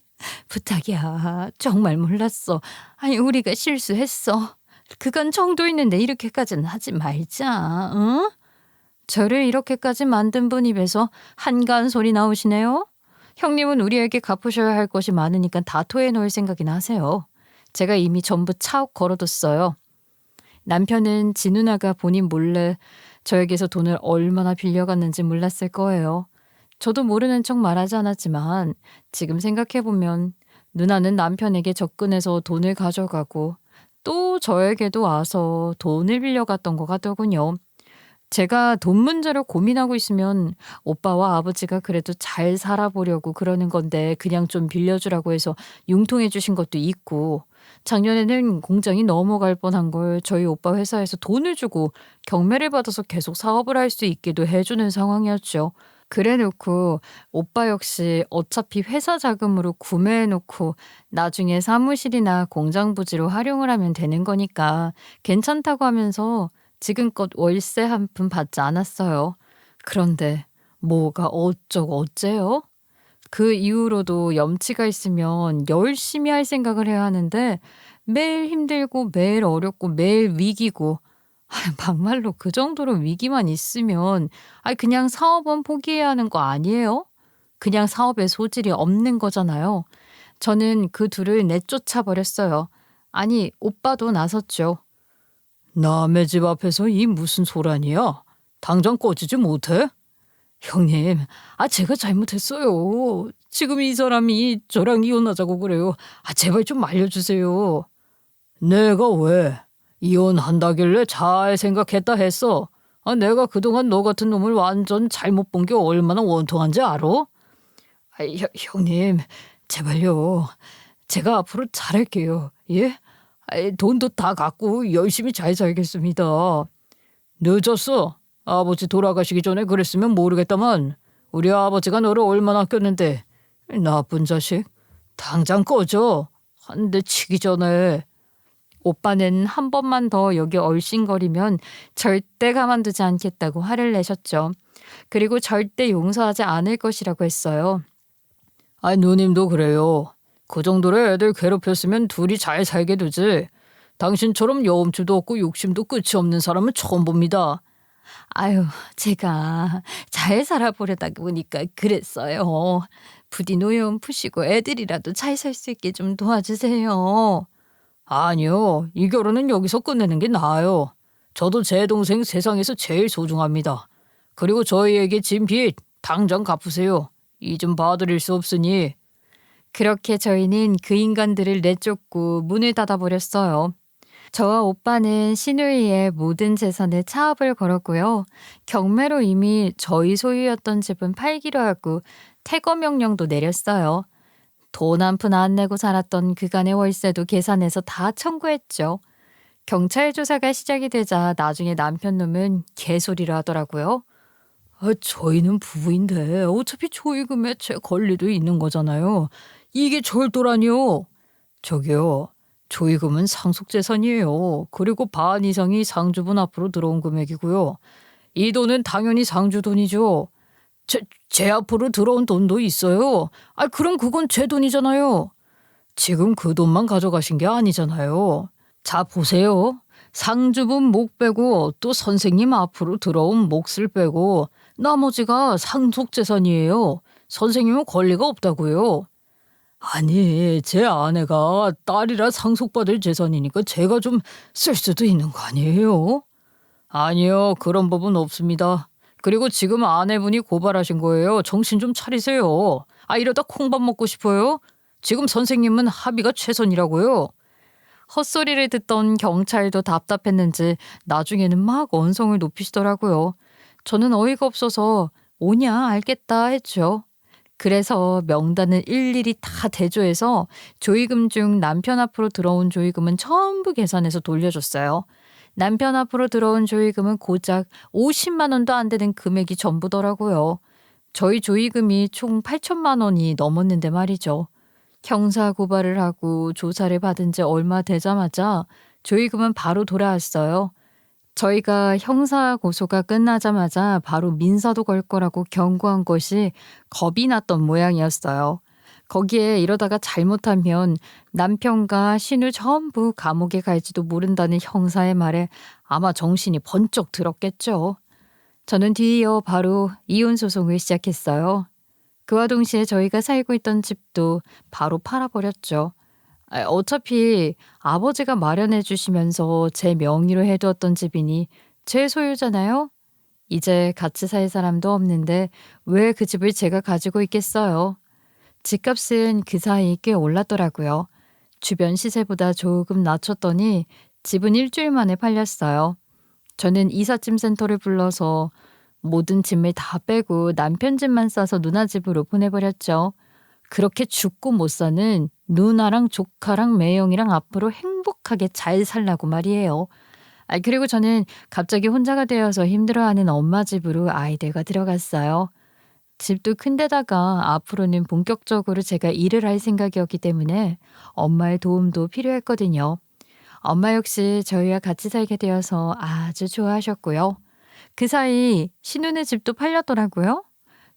부탁이야. 정말 몰랐어. 아니 우리가 실수했어. 그간 정도 있는데 이렇게까지는 하지 말자. 응? 저를 이렇게까지 만든 분 입에서 한가한 소리 나오시네요. 형님은 우리에게 갚으셔야 할 것이 많으니까 다 토해놓을 생각이나 하세요. 제가 이미 전부 차옥 걸어뒀어요. 남편은 지 누나가 본인 몰래 저에게서 돈을 얼마나 빌려갔는지 몰랐을 거예요. 저도 모르는 척 말하지 않았지만 지금 생각해보면 누나는 남편에게 접근해서 돈을 가져가고 또 저에게도 와서 돈을 빌려갔던 것 같더군요. 제가 돈 문제로 고민하고 있으면 오빠와 아버지가 그래도 잘 살아보려고 그러는 건데 그냥 좀 빌려주라고 해서 융통해 주신 것도 있고 작년에는 공장이 넘어갈 뻔한 걸 저희 오빠 회사에서 돈을 주고 경매를 받아서 계속 사업을 할 수 있게도 해주는 상황이었죠. 그래놓고 오빠 역시 어차피 회사 자금으로 구매해놓고 나중에 사무실이나 공장 부지로 활용을 하면 되는 거니까 괜찮다고 하면서 지금껏 월세 한 푼 받지 않았어요. 그런데 뭐가 어쩌고 어째요? 그 이후로도 염치가 있으면 열심히 할 생각을 해야 하는데 매일 힘들고 매일 어렵고 매일 위기고 막말로 그 정도로 위기만 있으면 그냥 사업은 포기해야 하는 거 아니에요? 그냥 사업에 소질이 없는 거잖아요. 저는 그 둘을 내쫓아 버렸어요. 아니 오빠도 나섰죠. 남의 집 앞에서 이 무슨 소란이야? 당장 꺼지지 못해? 형님, 제가 잘못했어요. 지금 이 사람이 저랑 이혼하자고 그래요. 제발 좀 알려주세요. 내가 왜? 이혼한다길래 잘 생각했다 했어. 내가 그동안 너 같은 놈을 완전 잘못 본 게 얼마나 원통한지 알아? 형님, 제발요. 제가 앞으로 잘할게요. 예? 돈도 다 갖고 열심히 잘 살겠습니다. 늦었어. 아버지 돌아가시기 전에 그랬으면 모르겠다만 우리 아버지가 너를 얼마나 아꼈는데. 나쁜 자식. 당장 꺼져. 한 대 치기 전에. 오빠는 한 번만 더 여기 얼씬거리면 절대 가만두지 않겠다고 화를 내셨죠. 그리고 절대 용서하지 않을 것이라고 했어요. 누님도 그래요. 그 정도로 애들 괴롭혔으면 둘이 잘 살게 되지. 당신처럼 여움주도 없고 욕심도 끝이 없는 사람은 처음 봅니다. 제가 잘 살아보려다 보니까 그랬어요. 부디 노여움 푸시고 애들이라도 잘 살 수 있게 좀 도와주세요. 아니요. 이 결혼은 여기서 끝내는 게 나아요. 저도 제 동생 세상에서 제일 소중합니다. 그리고 저희에게 진 빚 당장 갚으세요. 이좀 봐드릴 수 없으니. 그렇게 저희는 그 인간들을 내쫓고 문을 닫아버렸어요. 저와 오빠는 시누이의 모든 재산에 차압을 걸었고요. 경매로 이미 저희 소유였던 집은 팔기로 하고 퇴거 명령도 내렸어요. 돈 한 푼 안 내고 살았던 그간의 월세도 계산해서 다 청구했죠. 경찰 조사가 시작이 되자 나중에 남편 놈은 개소리를 하더라고요. 저희는 부부인데 어차피 초이금에 제 권리도 있는 거잖아요. 이게 절도라니요. 저기요. 조이금은 상속재산이에요. 그리고 반 이상이 상주분 앞으로 들어온 금액이고요. 이 돈은 당연히 상주 돈이죠. 제 앞으로 들어온 돈도 있어요. 그럼 그건 제 돈이잖아요. 지금 그 돈만 가져가신 게 아니잖아요. 자 보세요. 상주분 목 빼고 또 선생님 앞으로 들어온 몫을 빼고 나머지가 상속재산이에요. 선생님은 권리가 없다고요. 아니, 제 아내가 딸이라 상속받을 재산이니까 제가 좀 쓸 수도 있는 거 아니에요? 아니요, 그런 법은 없습니다. 그리고 지금 아내분이 고발하신 거예요. 정신 좀 차리세요. 이러다 콩밥 먹고 싶어요? 지금 선생님은 합의가 최선이라고요. 헛소리를 듣던 경찰도 답답했는지 나중에는 막 언성을 높이시더라고요. 저는 어이가 없어서 오냐 알겠다 했죠. 그래서 명단을 일일이 다 대조해서 조의금 중 남편 앞으로 들어온 조의금은 전부 계산해서 돌려줬어요. 남편 앞으로 들어온 조의금은 고작 50만 원도 안 되는 금액이 전부더라고요. 저희 조의금이 총 8천만 원이 넘었는데 말이죠. 형사 고발을 하고 조사를 받은 지 얼마 되자마자 조의금은 바로 돌아왔어요. 저희가 형사 고소가 끝나자마자 바로 민사도 걸 거라고 경고한 것이 겁이 났던 모양이었어요. 거기에 이러다가 잘못하면 남편과 신우 전부 감옥에 갈지도 모른다는 형사의 말에 아마 정신이 번쩍 들었겠죠. 저는 뒤이어 바로 이혼 소송을 시작했어요. 그와 동시에 저희가 살고 있던 집도 바로 팔아버렸죠. 어차피 아버지가 마련해 주시면서 제 명의로 해두었던 집이니 제 소유잖아요. 이제 같이 살 사람도 없는데 왜 그 집을 제가 가지고 있겠어요. 집값은 그 사이 꽤 올랐더라고요. 주변 시세보다 조금 낮췄더니 집은 일주일 만에 팔렸어요. 저는 이삿짐 센터를 불러서 모든 짐을 다 빼고 남편 집만 싸서 누나 집으로 보내버렸죠. 그렇게 죽고 못 사는 누나랑 조카랑 매형이랑 앞으로 행복하게 잘 살라고 말이에요. 그리고 저는 갑자기 혼자가 되어서 힘들어하는 엄마 집으로 아이들과 들어갔어요. 집도 큰데다가 앞으로는 본격적으로 제가 일을 할 생각이었기 때문에 엄마의 도움도 필요했거든요. 엄마 역시 저희와 같이 살게 되어서 아주 좋아하셨고요. 그 사이 신우네 집도 팔렸더라고요.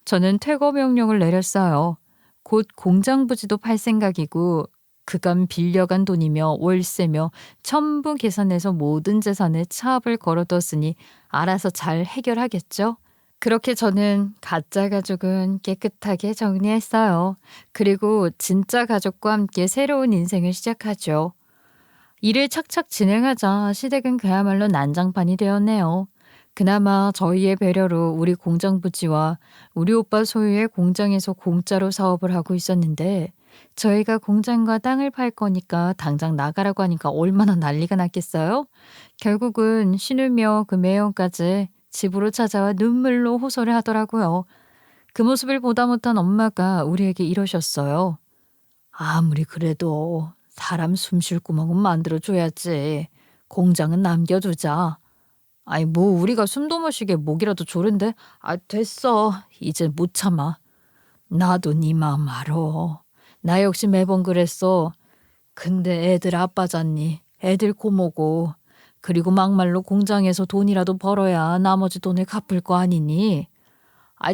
저는 퇴거 명령을 내렸어요. 곧 공장 부지도 팔 생각이고 그간 빌려간 돈이며 월세며 전부 계산해서 모든 재산에 차압을 걸어뒀으니 알아서 잘 해결하겠죠. 그렇게 저는 가짜 가족은 깨끗하게 정리했어요. 그리고 진짜 가족과 함께 새로운 인생을 시작하죠. 일을 착착 진행하자 시댁은 그야말로 난장판이 되었네요. 그나마 저희의 배려로 우리 공장 부지와 우리 오빠 소유의 공장에서 공짜로 사업을 하고 있었는데 저희가 공장과 땅을 팔 거니까 당장 나가라고 하니까 얼마나 난리가 났겠어요? 결국은 신우며 그 매형까지 집으로 찾아와 눈물로 호소를 하더라고요. 그 모습을 보다 못한 엄마가 우리에게 이러셨어요. 아무리 그래도 사람 숨 쉴 구멍은 만들어줘야지. 공장은 남겨두자. 아니 뭐 우리가 숨도 못 쉬게 목이라도 조른데? 됐어. 이제 못 참아. 나도 네 마음 알아. 나 역시 매번 그랬어. 근데 애들 아빠잖니. 애들 고모고. 그리고 막말로 공장에서 돈이라도 벌어야 나머지 돈을 갚을 거 아니니.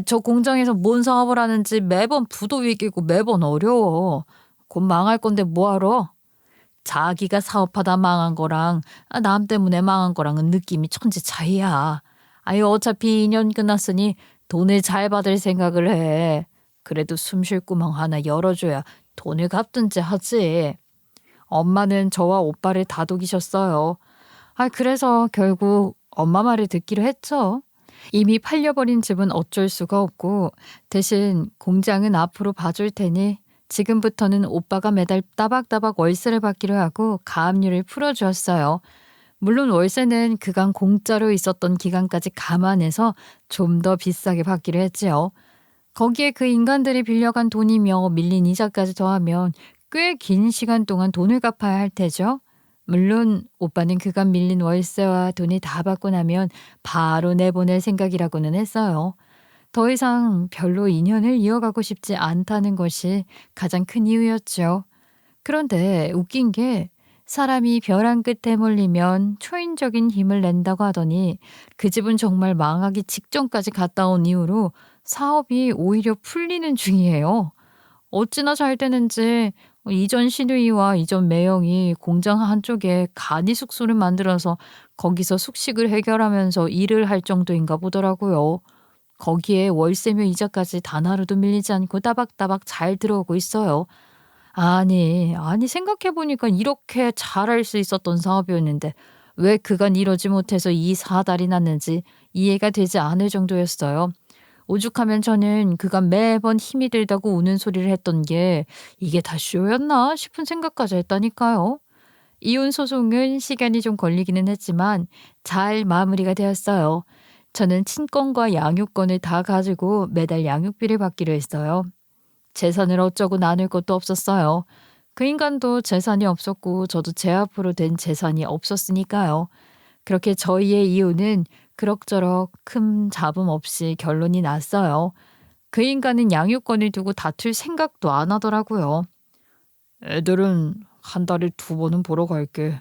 저 공장에서 뭔 사업을 하는지 매번 부도 위기고 매번 어려워. 곧 망할 건데 뭐하러? 자기가 사업하다 망한 거랑 남 때문에 망한 거랑은 느낌이 천지 차이야. 어차피 2년 끝났으니 돈을 잘 받을 생각을 해. 그래도 숨 쉴 구멍 하나 열어줘야 돈을 갚든지 하지. 엄마는 저와 오빠를 다독이셨어요. 그래서 결국 엄마 말을 듣기로 했죠. 이미 팔려버린 집은 어쩔 수가 없고 대신 공장은 앞으로 봐줄 테니 지금부터는 오빠가 매달 따박따박 월세를 받기로 하고 가압류를 풀어주었어요. 물론 월세는 그간 공짜로 있었던 기간까지 감안해서 좀 더 비싸게 받기로 했지요. 거기에 그 인간들이 빌려간 돈이며 밀린 이자까지 더하면 꽤 긴 시간 동안 돈을 갚아야 할 테죠. 물론 오빠는 그간 밀린 월세와 돈이 다 받고 나면 바로 내보낼 생각이라고는 했어요. 더 이상 별로 인연을 이어가고 싶지 않다는 것이 가장 큰 이유였죠. 그런데 웃긴 게 사람이 벼랑 끝에 몰리면 초인적인 힘을 낸다고 하더니 그 집은 정말 망하기 직전까지 갔다 온 이후로 사업이 오히려 풀리는 중이에요. 어찌나 잘 되는지 이전 시누이와 이전 매형이 공장 한쪽에 간이 숙소를 만들어서 거기서 숙식을 해결하면서 일을 할 정도인가 보더라고요. 거기에 월세며 이자까지 단 하루도 밀리지 않고 따박따박 잘 들어오고 있어요. 아니 생각해보니까 이렇게 잘할 수 있었던 사업이었는데 왜 그간 이러지 못해서 이 사달이 났는지 이해가 되지 않을 정도였어요. 오죽하면 저는 그간 매번 힘이 들다고 우는 소리를 했던 게 이게 다 쇼였나 싶은 생각까지 했다니까요. 이혼 소송은 시간이 좀 걸리기는 했지만 잘 마무리가 되었어요. 저는 친권과 양육권을 다 가지고 매달 양육비를 받기로 했어요. 재산을 어쩌고 나눌 것도 없었어요. 그 인간도 재산이 없었고 저도 제 앞으로 된 재산이 없었으니까요. 그렇게 저희의 이혼은 그럭저럭 큰 잡음 없이 결론이 났어요. 그 인간은 양육권을 두고 다툴 생각도 안 하더라고요. 애들은 한 달에 2번은 보러 갈게.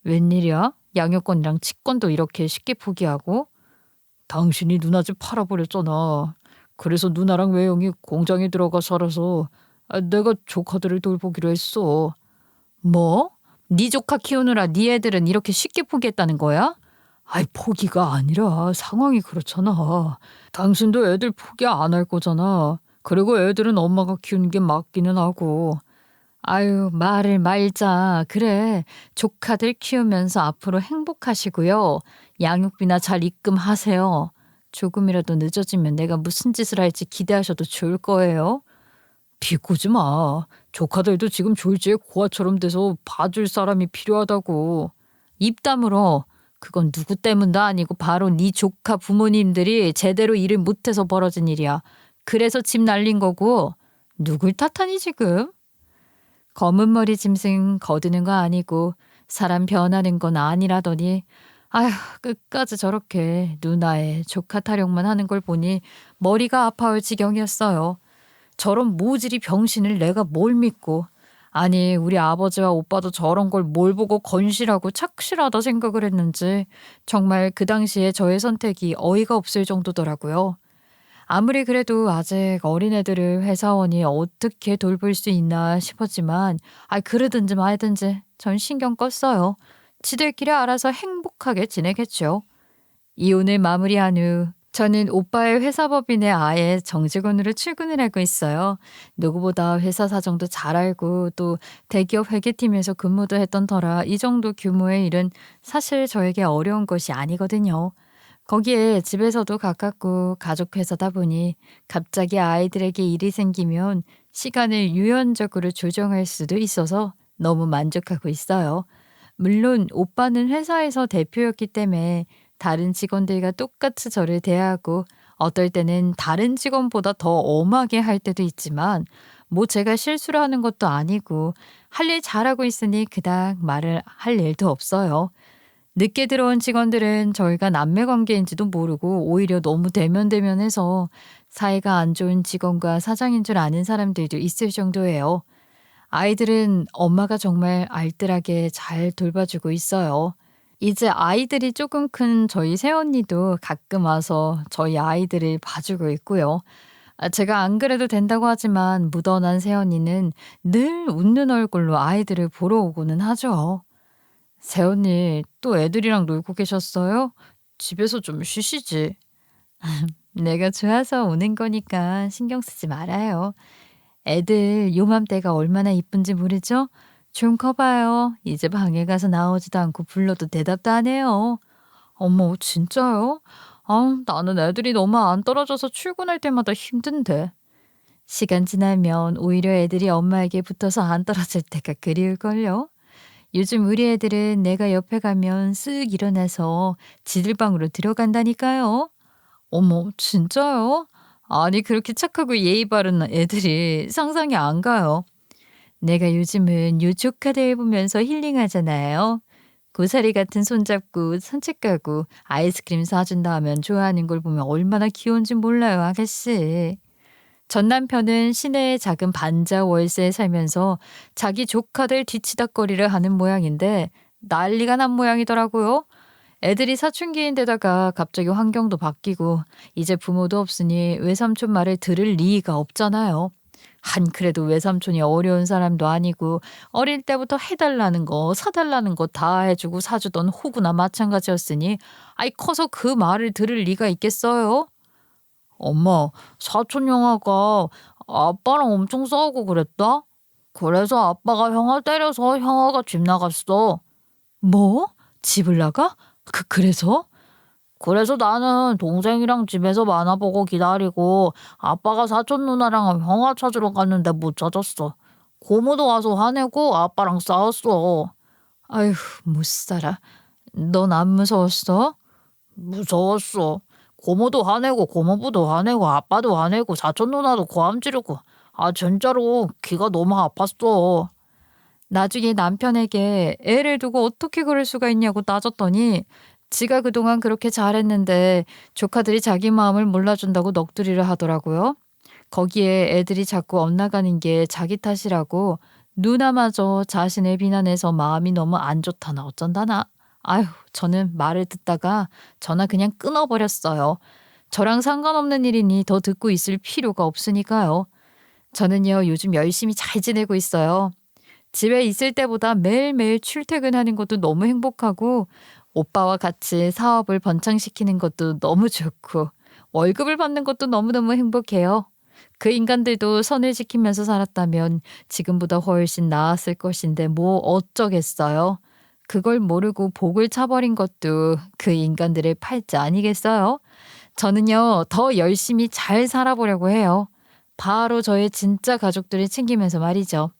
웬일이야? 양육권이랑 치권도 이렇게 쉽게 포기하고? 당신이 누나 집 팔아버렸잖아. 그래서 누나랑 외형이 공장에 들어가 살아서 내가 조카들을 돌보기로 했어. 뭐? 네 조카 키우느라 네 애들은 이렇게 쉽게 포기했다는 거야? 아이, 포기가 아니라 상황이 그렇잖아. 당신도 애들 포기 안 할 거잖아. 그리고 애들은 엄마가 키우는 게 맞기는 하고. 아유, 말을 말자. 그래, 조카들 키우면서 앞으로 행복하시고요. 양육비나 잘 입금하세요. 조금이라도 늦어지면 내가 무슨 짓을 할지 기대하셔도 좋을 거예요. 비꼬지 마. 조카들도 지금 졸지에 고아처럼 돼서 봐줄 사람이 필요하다고. 입 다물어. 그건 누구 때문도 아니고 바로 네 조카 부모님들이 제대로 일을 못해서 벌어진 일이야. 그래서 집 날린 거고. 누굴 탓하니 지금? 검은 머리 짐승 거드는 거 아니고 사람 변하는 건 아니라더니 아휴, 끝까지 저렇게 누나의 조카 타령만 하는 걸 보니 머리가 아파올 지경이었어요. 저런 모질이 병신을 내가 뭘 믿고. 아니, 우리 아버지와 오빠도 저런 걸 뭘 보고 건실하고 착실하다 생각을 했는지 정말 그 당시에 저의 선택이 어이가 없을 정도더라고요. 아무리 그래도 아직 어린애들을 회사원이 어떻게 돌볼 수 있나 싶었지만 그러든지 말든지 전 신경 껐어요. 지들끼리 알아서 행복하게 지내겠죠. 이혼을 마무리한 후 저는 오빠의 회사법인에 아예 정직원으로 출근을 하고 있어요. 누구보다 회사 사정도 잘 알고 또 대기업 회계팀에서 근무도 했던 터라 이 정도 규모의 일은 사실 저에게 어려운 것이 아니거든요. 거기에 집에서도 가깝고 가족 회사다 보니 갑자기 아이들에게 일이 생기면 시간을 유연적으로 조정할 수도 있어서 너무 만족하고 있어요. 물론 오빠는 회사에서 대표였기 때문에 다른 직원들과 똑같이 저를 대하고 어떨 때는 다른 직원보다 더 엄하게 할 때도 있지만 뭐 제가 실수를 하는 것도 아니고 할 일 잘하고 있으니 그닥 말을 할 일도 없어요. 늦게 들어온 직원들은 저희가 남매 관계인지도 모르고 오히려 너무 대면대면해서 사이가 안 좋은 직원과 사장인 줄 아는 사람들도 있을 정도예요. 아이들은 엄마가 정말 알뜰하게 잘 돌봐주고 있어요. 이제 아이들이 조금 큰 저희 새언니도 가끔 와서 저희 아이들을 봐주고 있고요. 제가 안 그래도 된다고 하지만 묻어난 새언니는 늘 웃는 얼굴로 아이들을 보러 오고는 하죠. 새언니, 또 애들이랑 놀고 계셨어요? 집에서 좀 쉬시지. 내가 좋아서 오는 거니까 신경 쓰지 말아요. 애들 요맘때가 얼마나 이쁜지 모르죠? 좀 커봐요. 이제 방에 가서 나오지도 않고 불러도 대답도 안 해요. 어머, 진짜요? 나는 애들이 너무 안 떨어져서 출근할 때마다 힘든데. 시간 지나면 오히려 애들이 엄마에게 붙어서 안 떨어질 때가 그리울걸요. 요즘 우리 애들은 내가 옆에 가면 쓱 일어나서 지들 방으로 들어간다니까요. 어머, 진짜요? 아니, 그렇게 착하고 예의 바른 애들이 상상이 안 가요. 내가 요즘은 요 조카들 보면서 힐링하잖아요. 고사리 같은 손잡고 산책 가고 아이스크림 사준다 하면 좋아하는 걸 보면 얼마나 귀여운지 몰라요, 아가씨. 전 남편은 시내의 작은 반자 월세에 살면서 자기 조카들 뒤치다꺼리를 하는 모양인데 난리가 난 모양이더라고요. 애들이 사춘기인데다가 갑자기 환경도 바뀌고 이제 부모도 없으니 외삼촌 말을 들을 리가 없잖아요. 그래도 외삼촌이 어려운 사람도 아니고 어릴 때부터 해달라는 거 사달라는 거 다 해주고 사주던 호구나 마찬가지였으니 커서 그 말을 들을 리가 있겠어요? 엄마, 사촌 형아가 아빠랑 엄청 싸우고 그랬다? 그래서 아빠가 형아 때려서 형아가 집 나갔어. 뭐? 집을 나가? 그래서? 그래서 나는 동생이랑 집에서 만화 보고 기다리고 아빠가 사촌 누나랑 형아 찾으러 갔는데 못 찾았어. 고모도 와서 화내고 아빠랑 싸웠어. 아휴, 못 살아. 넌 안 무서웠어? 무서웠어. 고모도 화내고 고모부도 화내고 아빠도 화내고 사촌 누나도 고함 지르고 진짜로 귀가 너무 아팠어. 나중에 남편에게 애를 두고 어떻게 그럴 수가 있냐고 따졌더니 지가 그동안 그렇게 잘했는데 조카들이 자기 마음을 몰라준다고 넋두리를 하더라고요. 거기에 애들이 자꾸 엇나가는 게 자기 탓이라고 누나마저 자신을 비난해서 마음이 너무 안 좋다나 어쩐다나. 아휴, 저는 말을 듣다가 전화 그냥 끊어버렸어요. 저랑 상관없는 일이니 더 듣고 있을 필요가 없으니까요. 저는요, 요즘 열심히 잘 지내고 있어요. 집에 있을 때보다 매일매일 출퇴근하는 것도 너무 행복하고 오빠와 같이 사업을 번창시키는 것도 너무 좋고 월급을 받는 것도 너무너무 행복해요. 그 인간들도 선을 지키면서 살았다면 지금보다 훨씬 나았을 것인데 뭐 어쩌겠어요. 그걸 모르고 복을 차버린 것도 그 인간들의 팔자 아니겠어요? 저는요, 더 열심히 잘 살아보려고 해요. 바로 저의 진짜 가족들을 챙기면서 말이죠.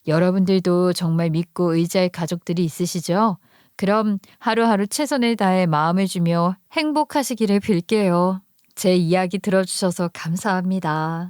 여러분들도 정말 믿고 의지할 가족들이 있으시죠? 그럼 하루하루 최선을 다해 마음을 주며 행복하시기를 빌게요. 제 이야기 들어주셔서 감사합니다.